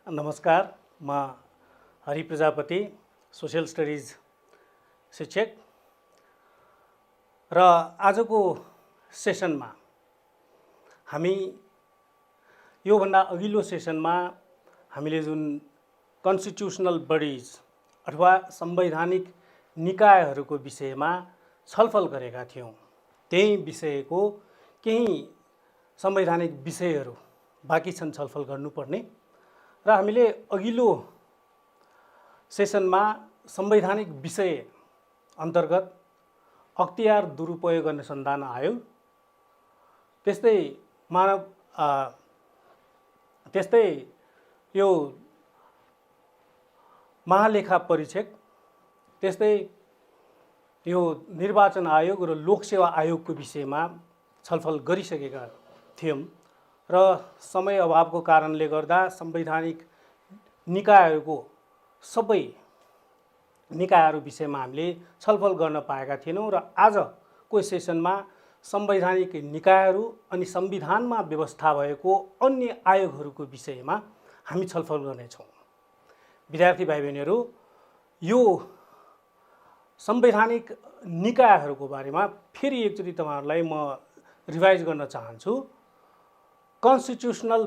नमस्कार, म Hari Prajapati, social studies शिक्षक र आजको सेसनमा हामी योभन्दा अघिल्लो सेसनमा हामीले जुन कन्स्टिट्युसनल बडिज अथवा संवैधानिक निकायहरूको विषयमा छलफल गरेका थियौं। त्यही विषयको केही संवैधानिक विषयहरू बाँकी छन् छलफल गर्नुपर्ने र हामीले अघिल्लो सेसनमा संवैधानिक विषय अन्तर्गत अख्तियार दुरुपयोग अनुसन्धान आयोग, त्यस्तै यो महालेखा परीक्षक, त्यस्तै यो निर्वाचन आयोग र लोकसेवा आयोगको विषयमा छलफल गरिसकेका थियौं र समय अभावको कारणले गर्दा संवैधानिक निकायहरूको सबै निकायहरू विषयमा हामीले छलफल गर्न पाएका थिएनौं र आजको सेसनमा संवैधानिक निकायहरू अनि संविधानमा व्यवस्था भएको अन्य आयोगहरूको विषयमा हामी छलफल गर्नेछौँ। विद्यार्थी भाइ बहिनीहरू, यो संवैधानिक निकायहरूको बारेमा फेरि एकचोटि तपाईहरुलाई म रिभाइज गर्न चाहन्छु। Constitutional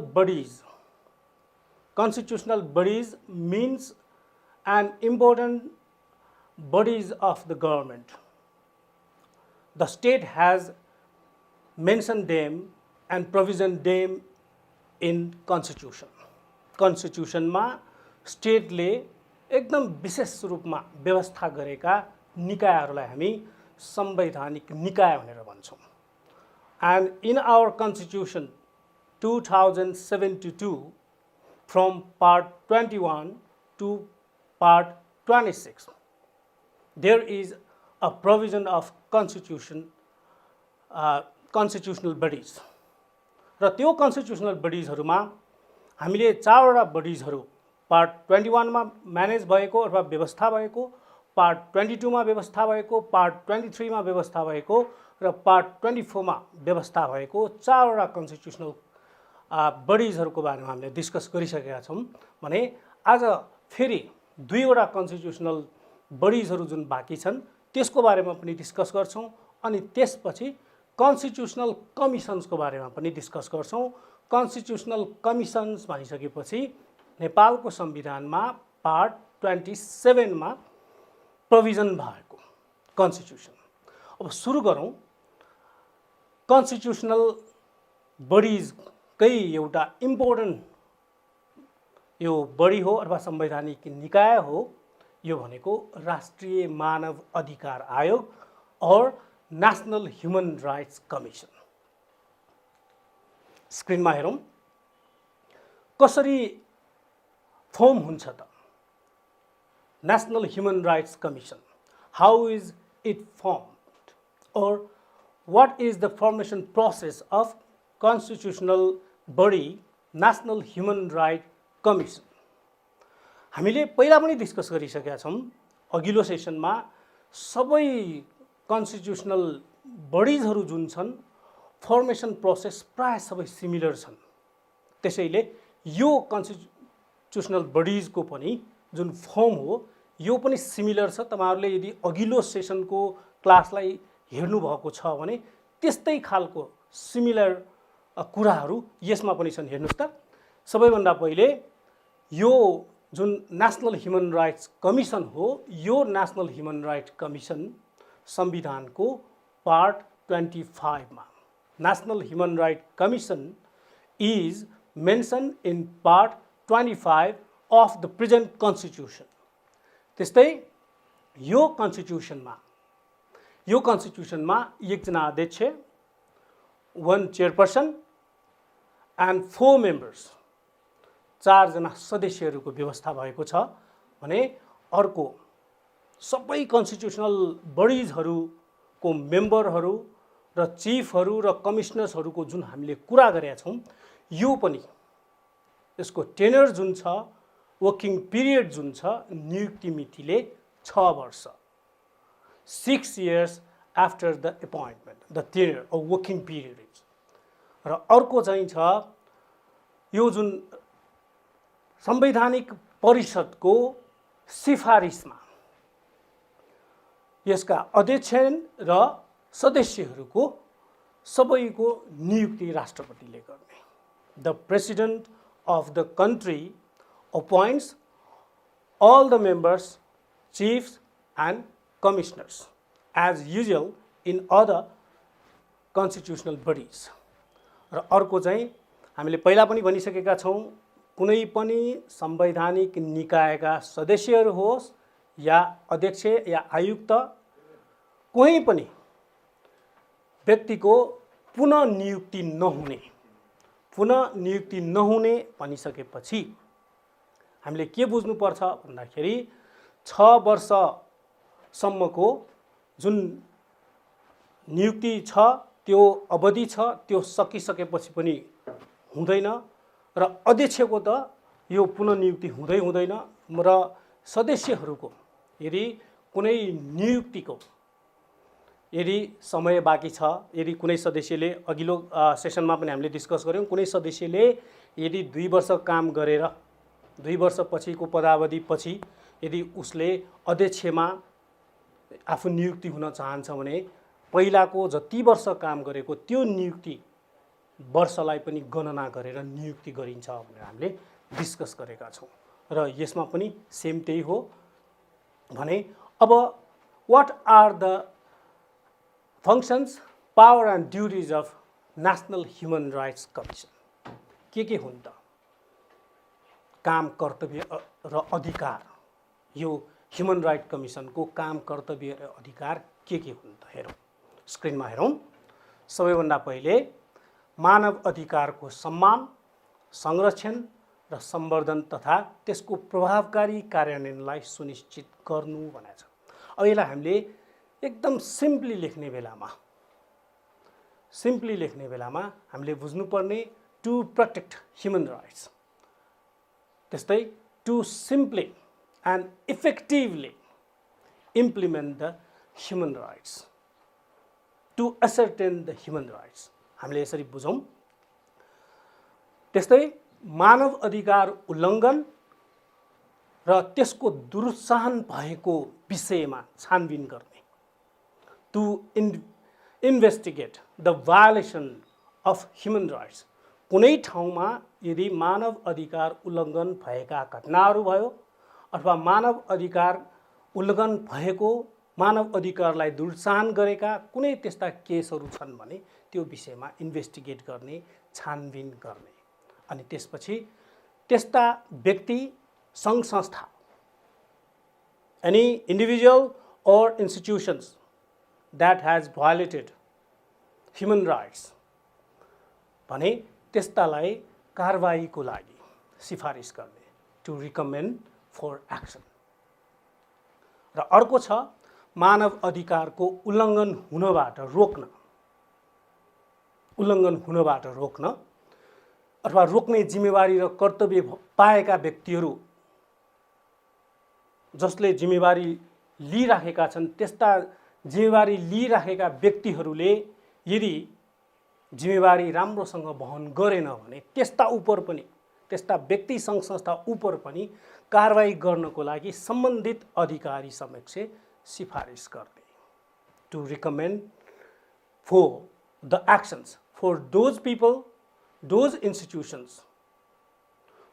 bodies means an important bodies of the government. The state has mentioned them and provisioned them in constitution. Constitution मा state ले एकदम विशेष रूपमा व्यवस्था गरेका निकायहरूलाई हामी संवैधानिक निकाय भनेर भन्छौं। And in our constitution 2072, from part 21 to part 26, there is a provision of constitutional bodies. र त्यो कन्स्टिट्युसनल बडिजहरुमा हामीले चारवटा बडिजहरु पार्ट 21 मा म्यानेज भएको अथवा व्यवस्था भएको, पार्ट 22 मा व्यवस्था भएको, पार्ट 23 मा व्यवस्था भएको र पार्ट 24 मा व्यवस्था भएको चारवटा कन्स्टिट्युसनल बडिजहरुको बारेमा हामीले डिस्कस गरिसकेका छौं भने आज फेरि दुईवटा कन्स्टिट्युसनल बडिजहरु जुन बाँकी छन् त्यसको बारेमा पनि डिस्कस गर्छौं अनि त्यसपछि कन्स्टिट्युसनल कमिसन्सको बारेमा पनि डिस्कस गर्छौं। कन्स्टिट्युसनल कमिसन्स भनिसकेपछि नेपालको संविधानमा पार्ट 27 मा प्रोभिजन भएको कन्स्टिट्युसन। अब सुरु गरौं। कन्स्टिट्युसनल बडिज कै एउटा इम्पोर्टेन्ट यो बडी हो अथवा संवैधानिक निकाय हो, यो भनेको राष्ट्रिय मानव अधिकार आयोग और नेशनल ह्युमन राइट्स कमिसन। स्क्रिनमा हेरौं कसरी फर्म हुन्छ त national human rights commission. How is it formed और what is the formation process of constitutional body National Human Rights Commission? हामीले पहिला पनि डिस्कस गरिसकेका छौं। अघिल्लो सेसनमा सबै कन्स्टिट्युसनल बडिजहरु जुन छन् फर्मेसन प्रोसेस प्राय सबै सिमिलर छन्। त्यसैले यो कन्स्टिट्युसनल बडिजको पनि जुन फर्म हो यो पनि सिमिलर छ। तपाईहरुले यदि अघिल्लो सेसनको क्लासलाई हेर्नु भएको छ भने त्यस्तै खालको सिमिलर कुराहरू यसमा पनि छन्। हेर्नुस् त, सबैभन्दा पहिले यो जुन नेशनल ह्युमन राइट्स कमिसन हो, यो नेशनल ह्युमन राइट्स कमिसन संविधानको पार्ट 25 मा national human rights commission is mention in part 25 of the present constitution. त्यस्तै यो कन्स्टिट्युसनमा एकजना अध्यक्ष, 1 चेयरपर्सन एन्ड 4 मेम्बर्स, 4 जना सदस्यहरूको व्यवस्था भएको छ भने अर्को सबै कन्स्टिट्युसनल बडिजहरुको मेम्बरहरू र चीफहरू र कमिशनर्सहरूको जुन हामीले कुरा गरेका छौं यो पनि यसको टेन्योर जुन छ, वर्किङ पिरियड जुन छ, नियुक्ति मितिले 6 वर्ष, 6 years after the appointment, the tenure or working period is। र अर्को चाहिँ छ यो जुन संवैधानिक परिषदको सिफारिसमा यसका अध्यक्ष र सदस्यहरूको सबैको नियुक्ति राष्ट्रपतिले गर्ने। The president of the country appoints all the members, chiefs and commissioners as usual in other constitutional bodies। र अर्को चाहिँ हामीले पहिला पनि भनिसकेका छौँ, कुनै पनि संवैधानिक निकायका सदस्यहरू होस् या अध्यक्ष या आयुक्त कुनै पनि व्यक्तिको पुनः नियुक्ति नहुने भनिसकेपछि हामीले के बुझ्नुपर्छ भन्दाखेरि 6 वर्षसम्मको जुन नियुक्ति छ त्यो अवधि छ त्यो सकिसकेपछि पनि हुँदैन र अध्यक्षको त यो पुनर्नियुक्ति हुँदैन र सदस्यहरूको यदि कुनै नियुक्तिको यदि समय बाँकी छ, यदि कुनै सदस्यले अघिल्लो सेसनमा पनि हामीले डिस्कस गऱ्यौँ, कुनै सदस्यले यदि 2 वर्ष काम गरेर 2 वर्षपछिको पदावधि पछि यदि उसले अध्यक्षमा आफू नियुक्ति हुन चाहन्छ भने पहिलाको जति वर्ष काम गरेको त्यो नियुक्ति वर्षलाई पनि गणना गरेर नियुक्ति गरिन्छ भनेर हामीले डिस्कस गरेका छौँ र यसमा पनि सेम त्यही हो भने अब what are the functions, power and duties of national human rights commission. के हुन् त काम, कर्तव्य र अधिकार? यो ह्युमन राइट कमिसनको काम, कर्तव्य र अधिकार के हुन् त हेरौँ, स्क्रिनमा हेरौँ। सबैभन्दा पहिले मानव अधिकारको सम्मान, संरक्षण र सम्वर्धन तथा त्यसको प्रभावकारी कार्यान्वयनलाई सुनिश्चित गर्नु भनेको छ। अब यसलाई हामीले एकदम सिम्पली लेख्ने बेलामा हामीले बुझ्नुपर्ने टु प्रोटेक्ट ह्युमन राइट्स, त्यस्तै to simply and effectively implement the human rights, to ascertain the human rights, हामीले यसरी बुझौँ। त्यस्तै मानव अधिकार उल्लङ्घन र त्यसको दुरुत्साहन भएको विषयमा छानबिन गर्ने, to investigate the violation of human rights. कुनै ठाउँमा यदि मानव अधिकार उल्लङ्घन भएका घटनाहरू भयो अथवा मानव अधिकार उल्लङ्घन भएको, मानव अधिकारलाई दुरुत्साहन गरेका कुनै त्यस्ता केसहरू छन् भने त्यो विषयमा इन्भेस्टिगेट गर्ने, छानबिन गर्ने। अनि त्यसपछि त्यस्ता व्यक्ति, सङ्घ संस्था, any individual or institutions that has violated human rights भने त्यस्तालाई कारबाहीको लागि सिफारिस गर्ने, टु रिकमेन्ड फर एक्सन। र अर्को छ मानव अधिकारको उल्लङ्घन हुनबाट रोक्न अथवा रोक्ने जिम्मेवारी र कर्तव्य पाएका व्यक्तिहरू, जसले जिम्मेवारी लिइराखेका छन्, त्यस्ता जिम्मेवारी लिइराखेका व्यक्तिहरूले यदि जिम्मेवारी राम्रोसँग वहन गरेन भने त्यस्ता व्यक्ति सङ्घ संस्था उप पनि कारबाही गर्नको लागि सम्बन्धित अधिकारी समक्ष सिफारिस गर्ने, to recommend for the actions for those people, those institutions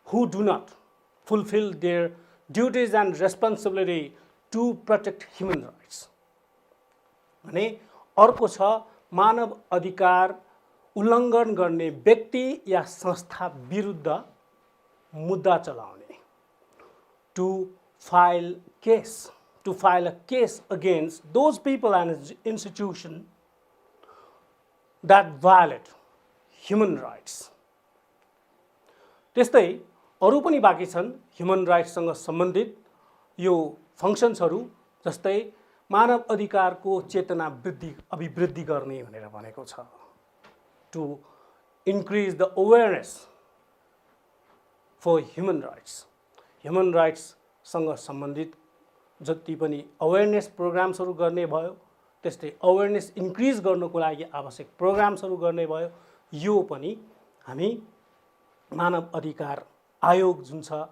who do not fulfil their duties and responsibility to protect human rights. भने अर्को छ मानव अधिकार उल्लङ्घन गर्ने व्यक्ति या संस्था विरुद्ध मुद्दा चलाउने, to file a case against those people and institution that violate human rights. त्यस्तै अरू पनि बाँकी छन् ह्युमन राइट्ससँग सम्बन्धित यो फङ्क्सन्सहरू, जस्तै मानव अधिकारको चेतना अभिवृद्धि गर्ने भनेर भनेको छ, to increase the awareness for human rights. Human राइट्ससँग सम्बन्धित जति पनि अवेरनेस प्रोग्राम्सहरू गर्ने भयो, त्यस्तै अवेरनेस इन्क्रिज गर्नको लागि आवश्यक प्रोग्राम्सहरू गर्ने भयो। यो पनि हामी मानव अधिकार आयोग जुन छ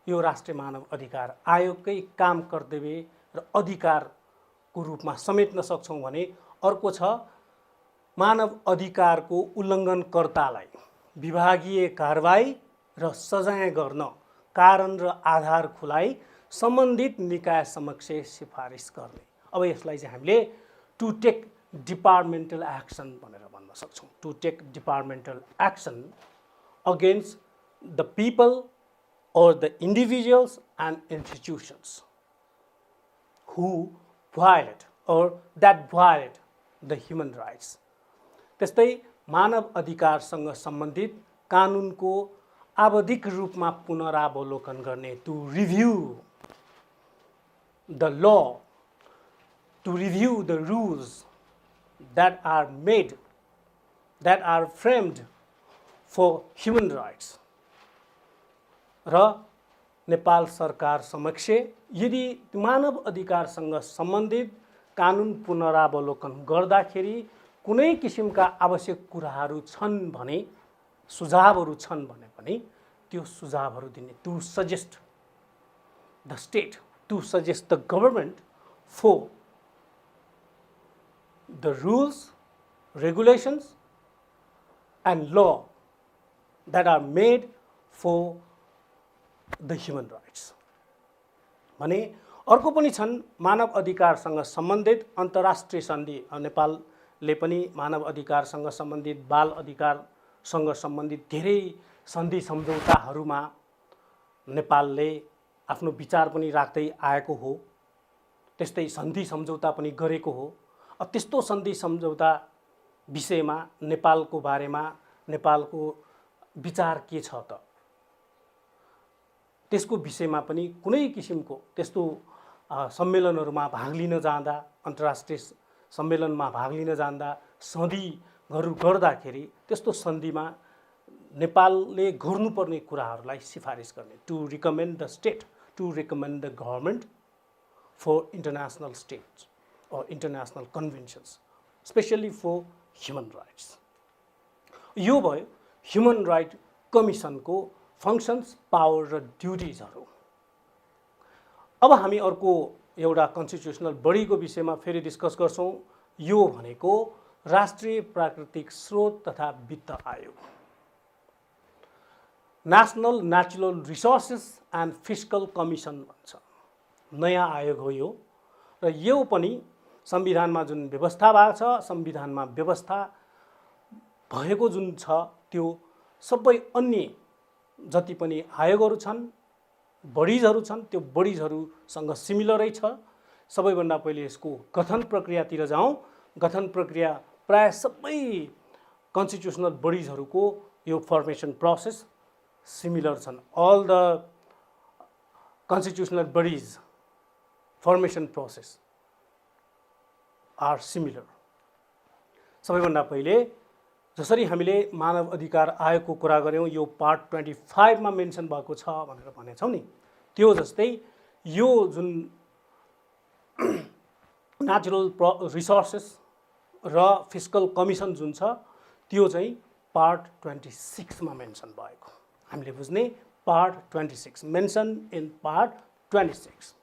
यो राष्ट्रिय मानव अधिकार आयोगकै काम कर्तव्य र अधिकारको रूपमा समेट्न सक्छौँ भने अर्को छ मानव अधिकारको उल्लङ्घनकर्तालाई विभागीय कारबाही र सजाय गर्न कारण र आधार खुलाई सम्बन्धित निकाय समक्ष सिफारिस गर्ने। अब यसलाई चाहिँ हामीले टु टेक डिपार्टमेन्टल एक्सन भनेर भन्न सक्छौँ। To take departmental action against the people or the individuals and institutions who violate or that violate the human rights. त्यस्तै मानव अधिकारसँग सम्बन्धित कानुनको आवधिक रूपमा पुनरावलोकन गर्ने, to review the law, to review the rules that are made, that are framed for human rights. र नेपाल सरकार समक्ष यदि मानव अधिकारसँग सम्बन्धित कानुन पुनरावलोकन गर्दाखेरि कुनै किसिमका आवश्यक कुराहरू छन् भने, सुझावहरू छन् भने पनि त्यो सुझावहरू दिने, to suggest the state, to suggest the government for the rules, regulations and law that are made for the human rights. भने अर्को पनि छन् मानव अधिकारसँग सम्बन्धित अन्तर्राष्ट्रिय सन्धि। नेपालले पनि मानव अधिकारसँग सम्बन्धित, बाल अधिकारसँग सम्बन्धित धेरै सन्धि सम्झौताहरूमा नेपालले आफ्नो विचार पनि राख्दै आएको हो, त्यस्तै सन्धि सम्झौता पनि गरेको हो। त्यस्तो सन्धि सम्झौता विषयमा नेपालको बारेमा नेपालको विचार के छ त, त्यसको विषयमा पनि कुनै किसिमको त्यस्तो सम्मेलनहरूमा भाग लिन जाँदा, अन्तर्राष्ट्रिय सम्मेलनमा भाग लिन जाँदा, सन्धिहरू गर्दाखेरि त्यस्तो सन्धिमा नेपालले गर्नुपर्ने कुराहरूलाई सिफारिस गर्ने, to recommend the state, to recommend the government for international states or international conventions, especially for human rights. यो भयो ह्युमन राइट कमिसनको फङ्सन्स, पावर र ड्युटिजहरू। अब हामी अर्को एउटा कन्स्टिट्युसनल बडीको विषयमा फेरि डिस्कस गर्छौँ। यो भनेको राष्ट्रिय प्राकृतिक स्रोत तथा वित्त आयोग, national natural resources and fiscal commission भन्छ। नयाँ आयोग हो यो, र यो पनि संविधानमा जुन व्यवस्था भएको छ, संविधानमा व्यवस्था भएको जुन छ त्यो सबै अन्य जति पनि आयोगहरू छन्, बडिजहरू छन्, त्यो बडिजहरूसँग सिमिलरै छ। सबैभन्दा पहिले यसको गठन प्रक्रियातिर जाउँ। गठन प्रक्रिया प्राय सबै कन्स्टिट्युसनल बडिजहरूको यो फर्मेसन प्रोसेस सिमिलर छन्। All the constitutional bodies formation process are similar. सबैभन्दा पहिले जसरी हामीले मानव अधिकार आयोगको कुरा गऱ्यौँ, यो पार्ट 25 मा मेन्सन भएको छ भनेर भनेछौँ नि, त्यो जस्तै यो जुन नेचुरल रिसोर्सेस र फिस्कल कमिसन जुन छ त्यो चाहिँ पार्ट 26 मा मेन्सन भएको। हामीले बुझ्ने पार्ट 26, मेन्सन इन पार्ट 26।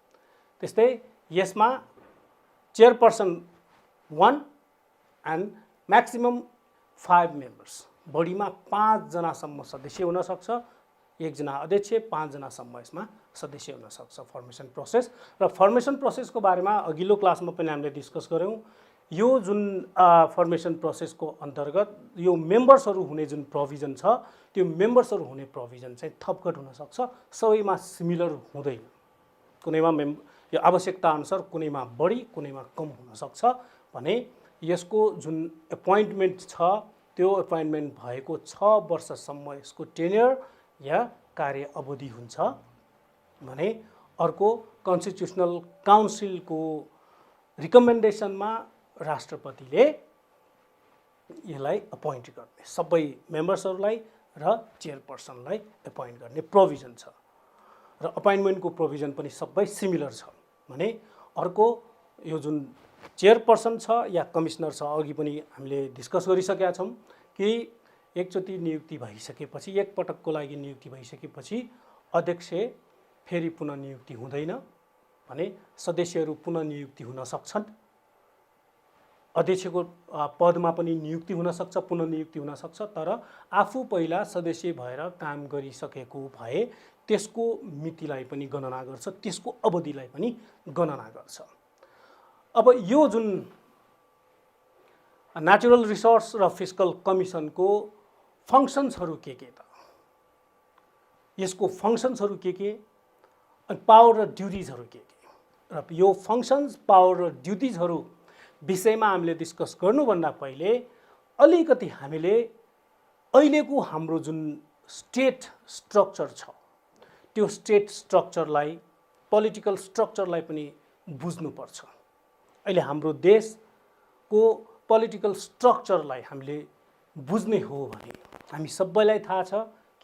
त्यस्तै यसमा चेयरपर्सन 1 एन्ड म्याक्सिमम 5 मेम्बर्स, बढीमा 5 जनासम्म सदस्य हुन सक्छ। 1 जना अध्यक्ष, 5 जनासम्म यसमा सदस्य हुन सक्छ। फर्मेसन प्रोसेस र फर्मेसन प्रोसेसको बारेमा अघिल्लो क्लासमा पनि हामीले डिस्कस गऱ्यौँ। यो जुन फर्मेसन प्रोसेसको अन्तर्गत यो मेम्बर्सहरू हुने जुन प्रोभिजन छ, त्यो मेम्बर्सहरू हुने प्रोभिजन चाहिँ थपघट हुन सक्छ, सबैमा सिमिलर हुँदैन। कुनैमा यो आवश्यकता अनुसार कुनैमा बढी, कुनैमा कम हुन सक्छ। भने यसको जुन एपोइन्टमेन्ट छ त्यो एपोइन्टमेन्ट भएको 6 वर्षसम्म यसको टेन्यर या कार्य अवधि हुन्छ भने अर्को कन्स्टिट्युसनल काउन्सिलको रिकमेन्डेसनमा राष्ट्रपतिले यसलाई अपोइन्ट गर्ने, सबै मेम्बर्सहरूलाई र चेयरपर्सनलाई एपोइन्ट गर्ने प्रोभिजन छ। र अपोइन्टमेन्टको प्रोभिजन पनि सबै सिमिलर छ। भने अर्को यो जुन चेयरपर्सन छ या कमिसनर छ, अघि पनि हामीले डिस्कस गरिसकेका छौँ कि एकचोटि नियुक्ति भइसकेपछि, एक पटकको लागि नियुक्ति भइसकेपछि अध्यक्ष फेरि पुनः नियुक्ति हुँदैन भने सदस्यहरू पुनः नियुक्ति हुन सक्छन्। अध्यक्षको पदमा पनि नियुक्ति हुन सक्छ, पुनः नियुक्ति हुन सक्छ, तर आफू पहिला सदस्य भएर काम गरिसकेको भए त्यसको मितिलाई पनि गणना गर्छ, त्यसको अवधिलाई पनि गणना गर्छ। अब यो जुन नेचुरल रिसोर्स र फिस्कल कमिसनको फङ्सन्सहरू के त, यसको फङ्सन्सहरू के अनि पावर र ड्युटिजहरू के र यो फङ्सन्स, पावर र ड्युटिजहरू विषयमा हामीले डिस्कस गर्नुभन्दा पहिले अलिकति हामीले अहिलेको हाम्रो जुन स्टेट स्ट्रक्चर छ त्यो स्टेट स्ट्रक्चरलाई, पोलिटिकल स्ट्रक्चरलाई पनि बुझ्नुपर्छ। अहिले हाम्रो देशको पोलिटिकल स्ट्रक्चरलाई हामीले बुझ्ने हो भने हामी सबैलाई थाहा छ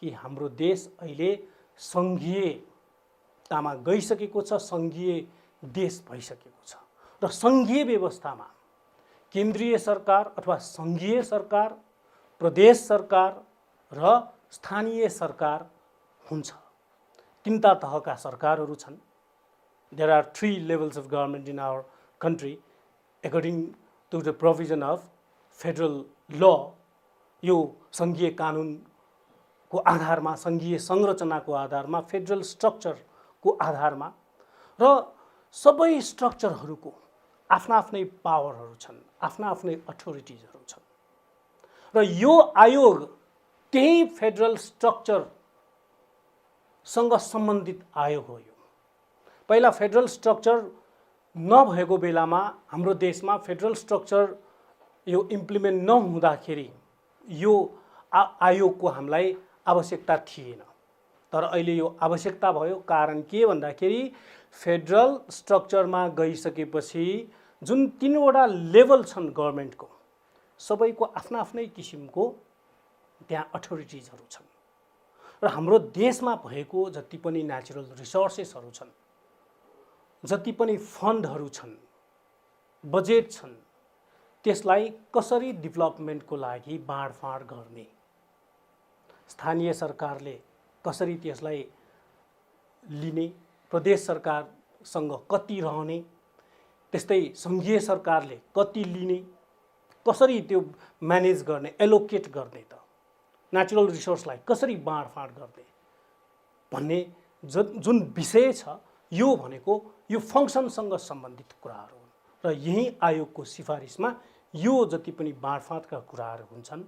कि हाम्रो देश अहिले सङ्घीयतामा गइसकेको छ, सङ्घीय देश भइसकेको छ र सङ्घीय व्यवस्थामा केन्द्रीय सरकार अथवा सङ्घीय सरकार, प्रदेश सरकार र स्थानीय सरकार हुन्छ। तीनटा तहका सरकारहरू छन्। There are 3 levels of government in our country according to the provision of federal law. यो सङ्घीय कानुनको आधारमा, सङ्घीय संरचनाको आधारमा, फेडरल स्ट्रक्चरको आधारमा र सबै स्ट्रक्चरहरूको आफ्ना आफ्नै पावरहरू छन्, आफ्ना आफ्नै अथोरिटिजहरू छन् र यो आयोग त्यही फेडरल स्ट्रक्चरसँग सम्बन्धित आयोग हो। यो पहिला फेडरल स्ट्रक्चर नभएको बेलामा हाम्रो देशमा फेडरल स्ट्रक्चर यो इम्प्लिमेन्ट नहुँदाखेरि यो आयोगको हामीलाई आवश्यकता थिएन, तर अहिले यो आवश्यकता भयो। कारण के भन्दाखेरि फेडरल स्ट्रक्चरमा गइसकेपछि जुन 3वटा लेभल छन् गभर्नमेन्टको, सबैको आफ्ना आफ्नै किसिमको त्यहाँ अथोरिटिजहरू छन् र हाम्रो देशमा भएको जति पनि नेचुरल रिसोर्सेसहरू छन्, जति पनि फन्डहरू छन्, बजेट छन्, त्यसलाई कसरी डेभलपमेन्टको लागि बाँडफाँड गर्ने, स्थानीय सरकारले कसरी त्यसलाई लिने, प्रदेश सरकारसँग कति रहने, त्यस्तै सङ्घीय सरकारले कति लिने, कसरी त्यो म्यानेज गर्ने, एलोकेट गर्ने, त नेचुरल रिसोर्सलाई कसरी बाँडफाँड गर्ने भन्ने जुन विषय छ यो भनेको यो फङ्सनसँग सम्बन्धित कुराहरू हुन् र यही आयोगको सिफारिसमा यो जति पनि बाँडफाँडका कुराहरू हुन्छन्,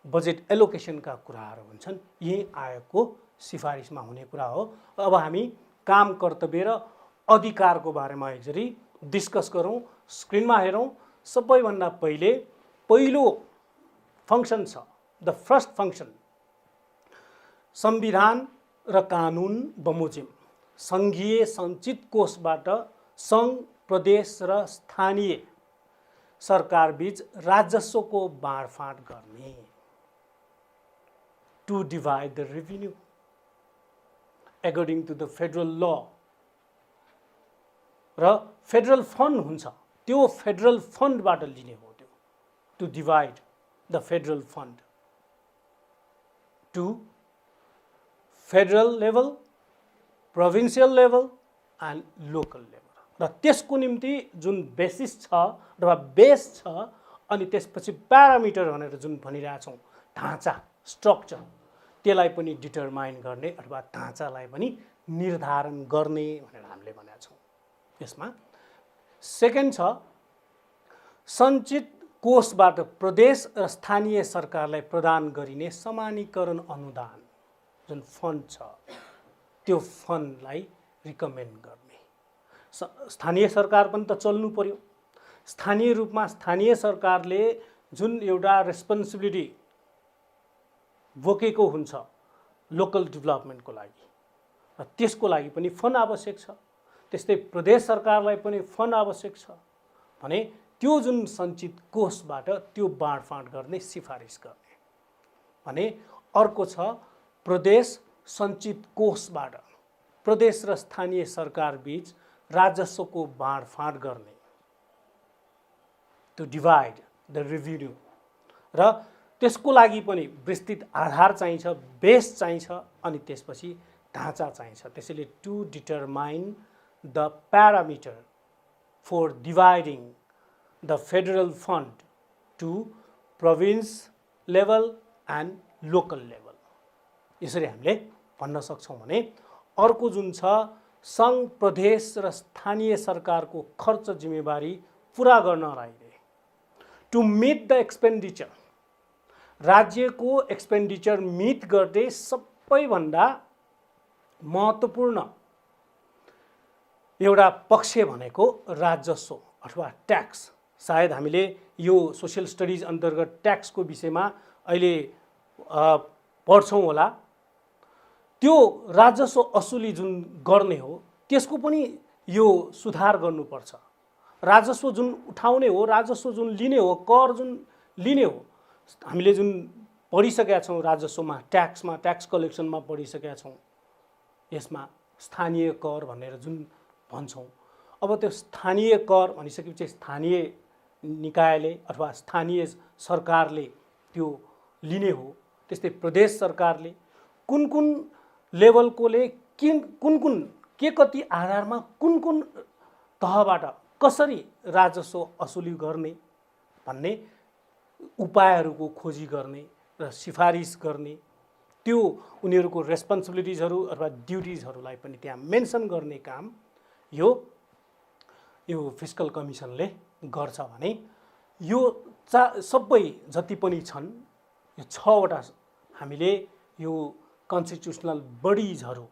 बजेट एलोकेसनका कुराहरू हुन्छन्, यही आयोगको सिफारिसमा हुने कुरा हो। अब हामी काम, कर्तव्य र अधिकारको बारेमा एकचोटि डिस्कस गरौँ, स्क्रिनमा हेरौँ। सबैभन्दा पहिलो फङ्सन छ, द फर्स्ट फङ्सन, संविधान र कानुन बमोजिम सङ्घीय सञ्चित कोषबाट सङ्घ, प्रदेश र स्थानीय सरकार बीच राजस्वको बाँडफाँड गर्ने, to divide the revenue according to the federal law। र फेडरल फन्ड हुन्छ, त्यो फेडरल फन्डबाट लिने हो, त्यो to divide the federal fund to federal level, provincial level and local level. र त्यसको निम्ति जुन बेसिस छ अथवा बेस छ अनि त्यसपछि प्यारामिटर भनेर जुन भनिरहेछौँ, ढाँचा, स्ट्रक्चर, त्यसलाई पनि डिटरमाइन गर्ने अथवा ढाँचालाई पनि निर्धारण गर्ने भनेर हामीले भनेका छौँ। यसमा सेकेन्ड छ, सञ्चित कोषबाट प्रदेश र स्थानीय सरकारलाई प्रदान गरिने समानीकरण अनुदान जुन फन्ड छ त्यो फन्डलाई रिकमेन्ड गर्ने। स्थानीय सरकार पनि त चल्नु पर्यो। स्थानीय रूपमा स्थानीय सरकारले जुन एउटा रेस्पोन्सिबिलिटी बोकेको हुन्छ लोकल डेभलपमेन्टको लागि, र त्यसको लागि पनि फन्ड आवश्यक छ। त्यस्तै प्रदेश सरकारलाई पनि फन्ड आवश्यक छ भने त्यो जुन सञ्चित कोषबाट त्यो बाँडफाँड गर्ने, सिफारिस गर्ने भने। अर्को छ प्रदेश सञ्चित कोषबाट प्रदेश र स्थानीय सरकार बीच राजस्वको बाँडफाँड गर्ने, टु डिभाइड द रेभिन्यू। र त्यसको लागि पनि विस्तृत आधार चाहिन्छ, बेस चाहिन्छ, अनि त्यसपछि ढाँचा चाहिन्छ। त्यसैले to determine the parameter for dividing the federal fund to province level and local level, यसरी हामीले भन्न सक्छौँ भने अर्को जुन छ सङ्घ, प्रदेश र स्थानीय सरकारको खर्च जिम्मेवारी पुरा गर्नलाई टु मिट द एक्सपेन्डिचर, राज्यको एक्सपेन्डिचर मिट गर्ने सबैभन्दा महत्त्वपूर्ण एउटा पक्ष भनेको राजस्व अथवा ट्याक्स। सायद हामीले यो सोसियल स्टडिज अन्तर्गत ट्याक्सको विषयमा अहिले पढ्छौँ होला। त्यो राजस्व असुली जुन गर्ने हो त्यसको पनि यो सुधार गर्नुपर्छ। राजस्व जुन उठाउने हो, राजस्व जुन लिने हो, कर जुन लिने हो, हामीले जुन पढिसकेका छौँ राजस्वमा, ट्याक्समा, ट्याक्स कलेक्सनमा पढिसकेका छौँ। यसमा स्थानीय कर भनेर जुन भन्छौँ, अब त्यो स्थानीय कर भनिसकेपछि स्थानीय निकायले अथवा स्थानीय सरकारले त्यो लिने हो। त्यस्तै प्रदेश सरकारले कुन कुन लेभलकोले कुन के कति आधारमा कुन कुन तहबाट कसरी राजस्व असुली गर्ने भन्ने उपायहरूको खोजी गर्ने र सिफारिस गर्ने, त्यो उनीहरूको रेस्पोन्सिबिलिटिजहरू अथवा ड्युटिजहरूलाई पनि त्यहाँ मेन्सन गर्ने काम यो फिस्कल कमिसनले गर्छ भने यो सबै जति पनि छन् यो 6वटा हामीले यो कन्स्टिट्युसनल बडिजहरू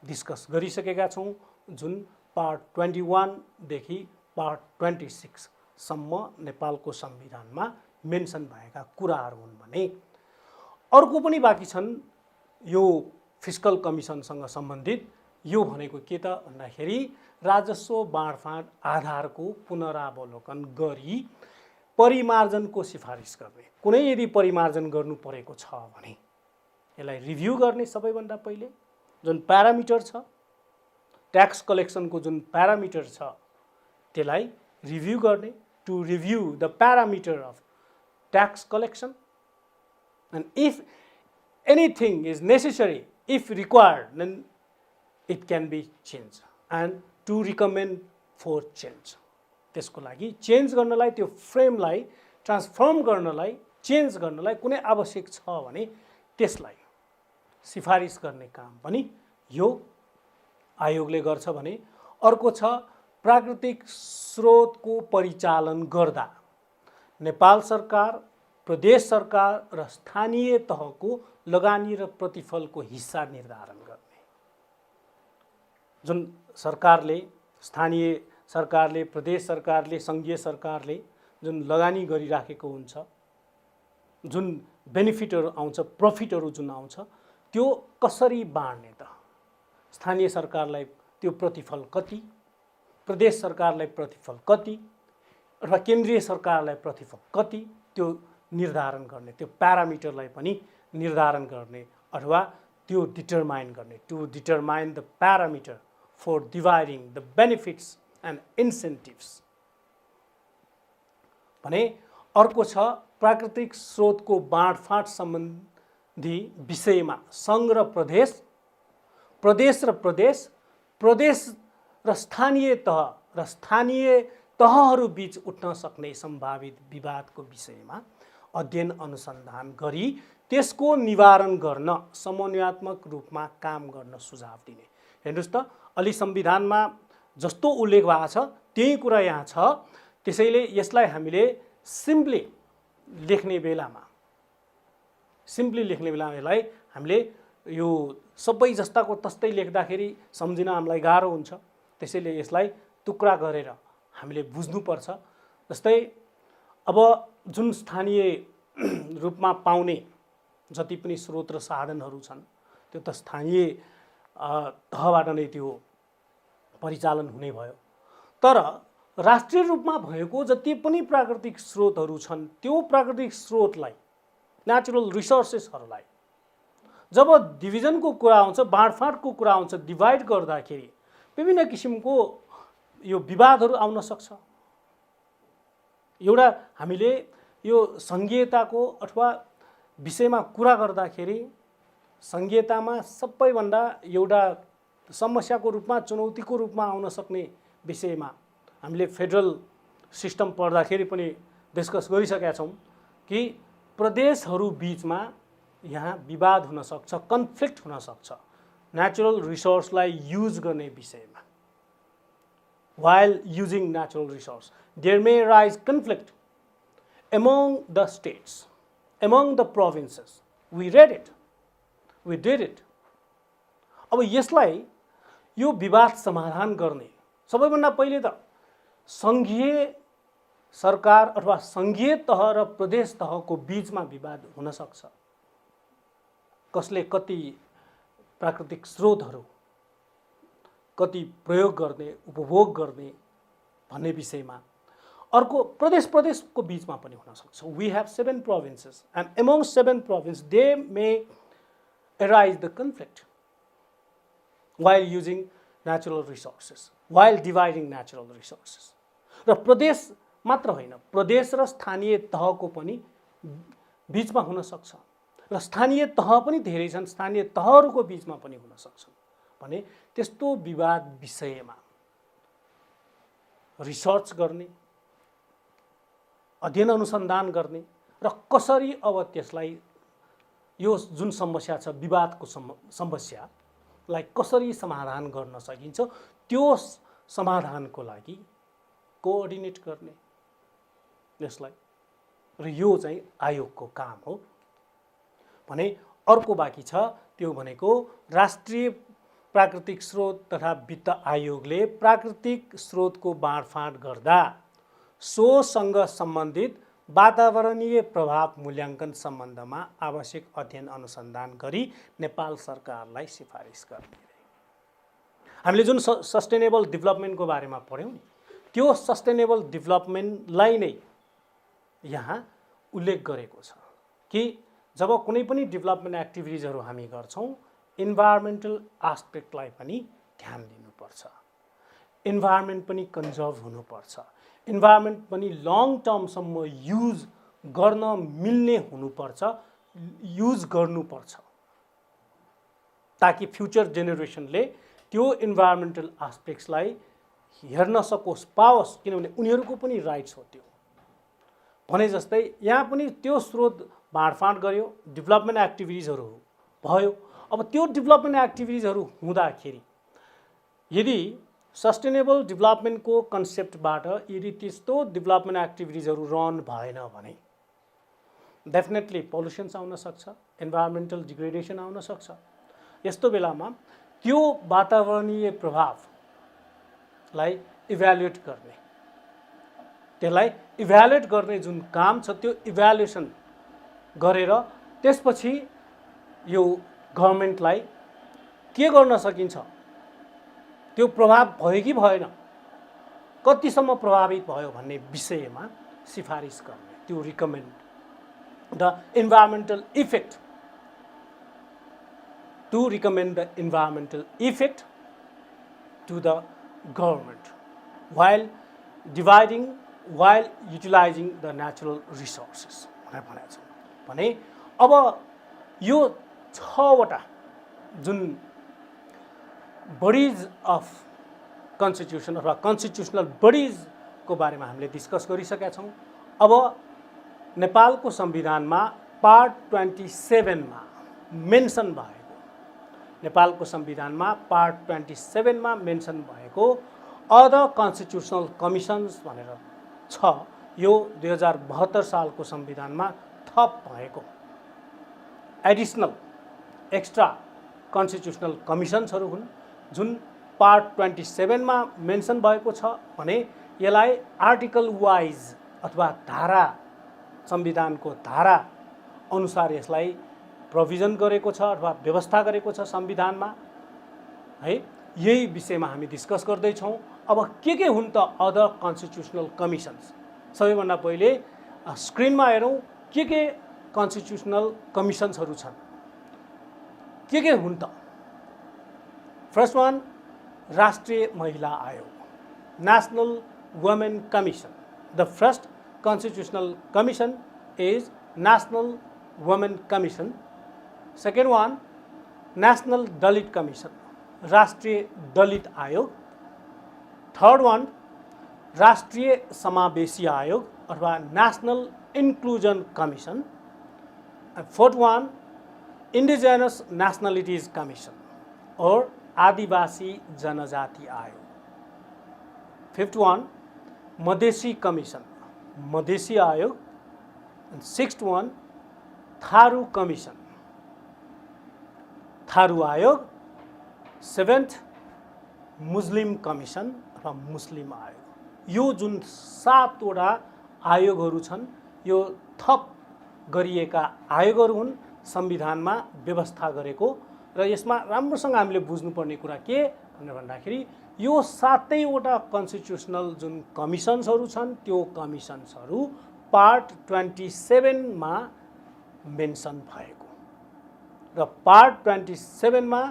डिस्कस गरिसकेका छौँ, जुन पार्ट 21 देखि पार्ट 26 सम्म नेपालको संविधानमा मेन्सन भएका कुराहरू हुन् भने अर्को पनि बाँकी छन् यो फिस्कल कमिसनसँग सम्बन्धित। यो भनेको के त भन्दाखेरि राजस्व बाँडफाँड आधारको पुनरावलोकन गरी परिमार्जनको सिफारिस गर्ने। कुनै यदि परिमार्जन गर्नु परेको छ भने यसलाई रिभ्यू गर्ने सबैभन्दा पहिले जुन प्यारामिटर छ, ट्याक्स कलेक्सनको जुन प्यारामिटर छ त्यसलाई रिभ्यू गर्ने, to review the parameter of tax collection and if anything is necessary, if required, then it can be change and to recommend for change. त्यसको लागि चेन्ज गर्नलाई, त्यो फ्रेमलाई ट्रान्सफर्म गर्नलाई, चेन्ज गर्नलाई कुनै आवश्यक छ भने त्यसलाई सिफारिस गर्ने काम पनि यो आयोगले गर्छ भने अर्को छ प्राकृतिक स्रोतको परिचालन गर्दा नेपाल सरकार, प्रदेश सरकार र स्थानीय तहको लगानी र प्रतिफलको हिस्सा निर्धारण गर्ने। जुन सरकारले, स्थानीय सरकारले, प्रदेश सरकारले, सङ्घीय सरकारले जुन लगानी गरिराखेको हुन्छ, जुन बेनिफिटहरू आउँछ, प्रफिटहरू जुन आउँछ, त्यो कसरी बाँड्ने त? स्थानीय सरकारलाई त्यो प्रतिफल कति, प्रदेश सरकारलाई प्रतिफल कति, अथवा केन्द्रीय सरकारलाई प्रतिफल कति, त्यो निर्धारण गर्ने, त्यो प्यारामिटरलाई पनि निर्धारण गर्ने अथवा त्यो डिटरमाइन गर्ने, to determine the parameter for dividing the benefits and incentives भने अर्को छ प्राकृतिक स्रोतको बाँडफाँड सम्बन्धी विषयमा सङ्घ र प्रदेश, प्रदेश र प्रदेश, प्रदेश र स्थानीय तह र स्थानीय तहहरू बीच उठ्न सक्ने सम्भावित विवादको विषयमा अध्ययन अनुसन्धान गरी त्यसको निवारण गर्न समन्वयात्मक रूपमा काम गर्न सुझाव दिने। हेर्नुहोस् त, अलि संविधानमा जस्तो उल्लेख भएको छ त्यही कुरा यहाँ छ। त्यसैले यसलाई हामीले सिम्पली लेख्ने बेलामा यसलाई हामीले यो सबै जस्ताको तस्तै लेख्दाखेरि सम्झिन हामीलाई गाह्रो हुन्छ। त्यसैले यसलाई टुक्रा गरेर हामीले बुझ्नुपर्छ। जस्तै अब जुन स्थानीय रूपमा पाउने जति पनि स्रोत र साधनहरू छन् त्यो त स्थानीय तहबाट नै त्यो परिचालन हुने भयो। तर राष्ट्रिय रूपमा भएको जति पनि प्राकृतिक स्रोतहरू छन् त्यो प्राकृतिक स्रोतलाई, नेचुरल रिसोर्सेसहरूलाई जब डिभिजनको कुरा आउँछ, बाँडफाँडको कुरा आउँछ, डिभाइड गर्दाखेरि विभिन्न किसिमको यो विवादहरू आउन सक्छ। एउटा हामीले यो सङ्घीयताको अथवा विषयमा कुरा गर्दाखेरि सङ्घीयतामा सबैभन्दा एउटा समस्याको रूपमा चुनौतीको रूपमा आउन सक्ने विषयमा हामीले फेडरल सिस्टम पढ्दाखेरि पनि डिस्कस गरिसकेका छौँ कि प्रदेशहरू बीचमा यहाँ विवाद हुन सक्छ, कन्फ्लिक्ट हुन सक्छ नेचुरल रिसोर्सलाई युज गर्ने विषयमा। while using natural resource there may arise conflict among the states, among the provinces. We read it, we did it. अब यसलाई यो विवाद समाधान गर्ने सबैभन्दा पहिले त सङ्घीय सरकार अथवा सङ्घीय तह र प्रदेश तहको बीचमा विवाद हुन सक्छ। कसले कति प्राकृतिक स्रोतहरू कति प्रयोग गर्ने, उपभोग गर्ने भन्ने विषयमा। अर्को प्रदेशको बीचमा पनि हुन सक्छ। We have 7 provinces and among 7 provinces they may arise the conflict while using natural resources, while dividing natural resources. र प्रदेश मात्र होइन, प्रदेश र स्थानीय तहको पनि बीचमा हुन सक्छ र स्थानीय तह पनि धेरै छन्, स्थानीय तहहरूको बीचमा पनि हुन सक्छन् भने त्यस्तो विवाद विषयमा रिसर्च गर्ने, अध्ययन अनुसन्धान गर्ने र कसरी अब त्यसलाई यो जुन समस्या छ विवादको समस्यालाई कसरी समाधान गर्न सकिन्छ त्यो समाधानको लागि कोअर्डिनेट गर्ने यसलाई, र यो चाहिँ आयोगको काम हो भने। अर्को बाँकी छ त्यो भनेको राष्ट्रिय प्राकृतिक स्रोत तथा वित्त आयोगले प्राकृतिक स्रोतको बाँडफाँड गर्दा सोसँग सम्बन्धित वातावरणीय प्रभाव मूल्याङ्कन सम्बन्धमा आवश्यक अध्ययन अनुसन्धान गरी नेपाल सरकारलाई सिफारिस गर्ने। हामीले जुन सस्टेनेबल डेभलपमेन्टको बारेमा पढ्यौँ नि, त्यो सस्टेनेबल डेभलपमेन्टलाई नै यहाँ उल्लेख गरेको छ कि जब कुनै पनि डेभलपमेन्ट एक्टिभिटिजहरू हामी गर्छौँ इन्भाइरोमेन्टल एस्पेक्टलाई पनि ध्यान दिनुपर्छ, इन्भाइरोमेन्ट पनि कन्जर्भ हुनुपर्छ, इन्भाइरोमेन्ट पनि लङ टर्मसम्म युज गर्न मिल्ने हुनुपर्छ, युज गर्नुपर्छ ताकि फ्युचर जेनेरेसनले त्यो इन्भाइरोमेन्टल एस्पेक्ट्सलाई हेर्न सकोस्, पाओस्, किनभने उनीहरूको पनि राइट्स हो त्यो। भने जस्तै यहाँ पनि त्यो स्रोत बाँडफाँड गर्यो, डेभलपमेन्ट एक्टिभिटिजहरू भयो। अब त्यो डेभलपमेन्ट एक्टिभिटिजहरू हुँदाखेरि यदि सस्टेनेबल डेभलपमेन्टको कन्सेप्टबाट यदि त्यस्तो डेभलपमेन्ट एक्टिभिटिजहरू रन भएन भने डेफिनेटली पोल्युसन्स आउन सक्छ, इन्भाइरोमेन्टल डिग्रेडेसन आउन सक्छ। यस्तो बेलामा त्यो वातावरणीय प्रभावलाई इभ्यालुएट गर्ने, त्यसलाई इभ्यालुएट गर्ने जुन काम छ त्यो इभ्यालुएसन गरेर त्यसपछि यो गभर्नमेन्टलाई के गर्न सकिन्छ, त्यो प्रभाव भयो कि भएन, कतिसम्म प्रभावित भयो भन्ने विषयमा सिफारिस गर्ने, त्यो recommend the environmental effect, to recommend the environmental effect to the government while dividing, while utilizing the natural resources भनेको छ। भने अब यो 6वटा जुन बडिज अफ कन्स्टिट्युसन अथवा कन्स्टिट्युसनल बडिजको बारेमा हामीले डिस्कस गरिसकेका छौँ। अब नेपालको संविधानमा पार्ट 27 मा मेन्सन भएको, नेपालको संविधानमा पार्ट 27 मा मेन्सन भएको अदर कन्स्टिट्युसनल कमिसन्स भनेर छ। यो 2072 सालको संविधानमा थप भएको एडिसनल एक्स्ट्रा कन्स्टिट्युसनल कमिसन्सहरू हुन् जुन पार्ट 27 मा मेन्सन भएको छ। भने यसलाई आर्टिकल वाइज अथवा धारा, संविधानको धारा अनुसार यसलाई प्रोभिजन गरेको छ अथवा व्यवस्था गरेको छ संविधानमा है। यही विषयमा हामी डिस्कस गर्दैछौँ। अब के हुन् त अदर कन्स्टिट्युसनल कमिसन्स? सबैभन्दा पहिले स्क्रिनमा हेरौँ के कन्स्टिट्युसनल कमिसन्सहरू छन्, के हुन् त। फर्स्ट वान, राष्ट्रिय महिला आयोग, national women commission, the first constitutional commission is National Women Commission. Second one, National Dalit Commission, राष्ट्रिय दलित आयोग. Third one, राष्ट्रिय समावेशी आयोग अथवा National Inclusion Commission. And fourth one, Indigenous Nationalities Commission or आदिवासी जनजाति आयोग. Fifth one, Madhesi commission, Madhesi आयोग. And sixth one, Tharu commission, Tharu आयोग. Seventh, मुस्लिम कमिसन अथवा मुस्लिम आयोग. यो जुन 7 वटा आयोगहरू छन् यो थप गरिएका आयोगहरू हुन् संविधानमा व्यवस्था गरेको. र यसमा राम्रोसँग हामीले बुझ्नुपर्ने कुरा के भनेर भन्दाखेरि यो 7 वटा कन्स्टिट्युसनल जुन कमिसन्सहरू छन् त्यो कमिसन्सहरू पार्ट 27 मा मेन्सन भएको र पार्ट 27 मा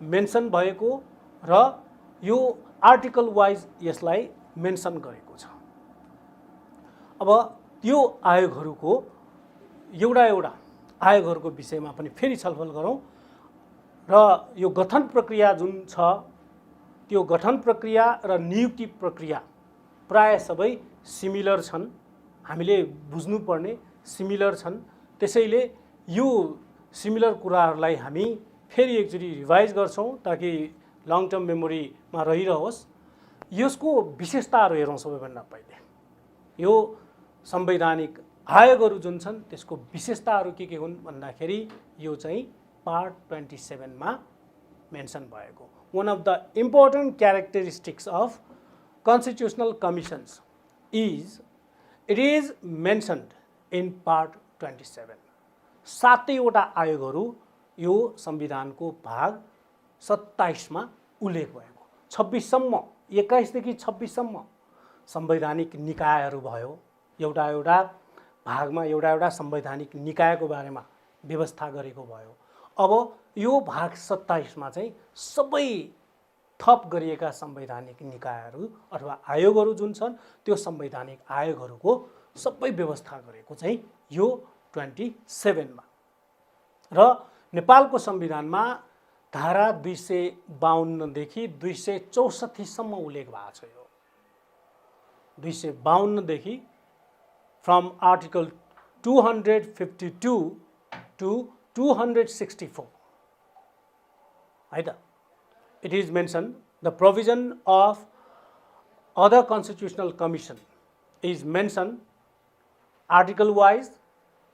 मेन्सन भएको र यो आर्टिकल वाइज यसलाई मेन्सन गरेको छ. अब त्यो आयोगहरूको एउटा आयोगहरूको विषयमा पनि फेरि छलफल गरौँ र यो गठन प्रक्रिया जुन छ त्यो गठन प्रक्रिया र नियुक्ति प्रक्रिया प्राय सबै सिमिलर छन्. हामीले बुझ्नुपर्ने सिमिलर छन्. त्यसैले यो सिमिलर कुराहरूलाई हामी फेरि एकचोटि रिभाइज गर्छौँ ताकि लङ टर्म मेमोरीमा रहिरहोस्. यसको विशेषताहरू हेरौँ. सबैभन्दा पहिले यो संवैधानिक आयोगहरू जुन छन् त्यसको विशेषताहरू के हुन् भन्दाखेरि यो चाहिँ पार्ट 27 मा मेन्सन भएको. One of the important characteristics of constitutional commissions is it is mentioned in part 27. 7 वटा आयोगहरू यो संविधानको भाग 27 मा उल्लेख भएको. 26 सम्म 21 देखि 26 सम्म संवैधानिक निकायहरू भयो. एउटा भागमा एउटा संवैधानिक निकायको बारेमा व्यवस्था गरेको भयो. अब यो भाग 27 मा चाहिँ सबै थप गरिएका संवैधानिक निकायहरू अथवा आयोगहरू जुन छन् त्यो संवैधानिक आयोगहरूको सबै व्यवस्था गरेको चाहिँ यो 27 मा. र नेपालको संविधानमा धारा 252 देखि 264 सम्म उल्लेख भएको छ. यो 252 देखि from article 252 to 264. Right? It is mentioned the provision of other constitutional commission is mentioned article wise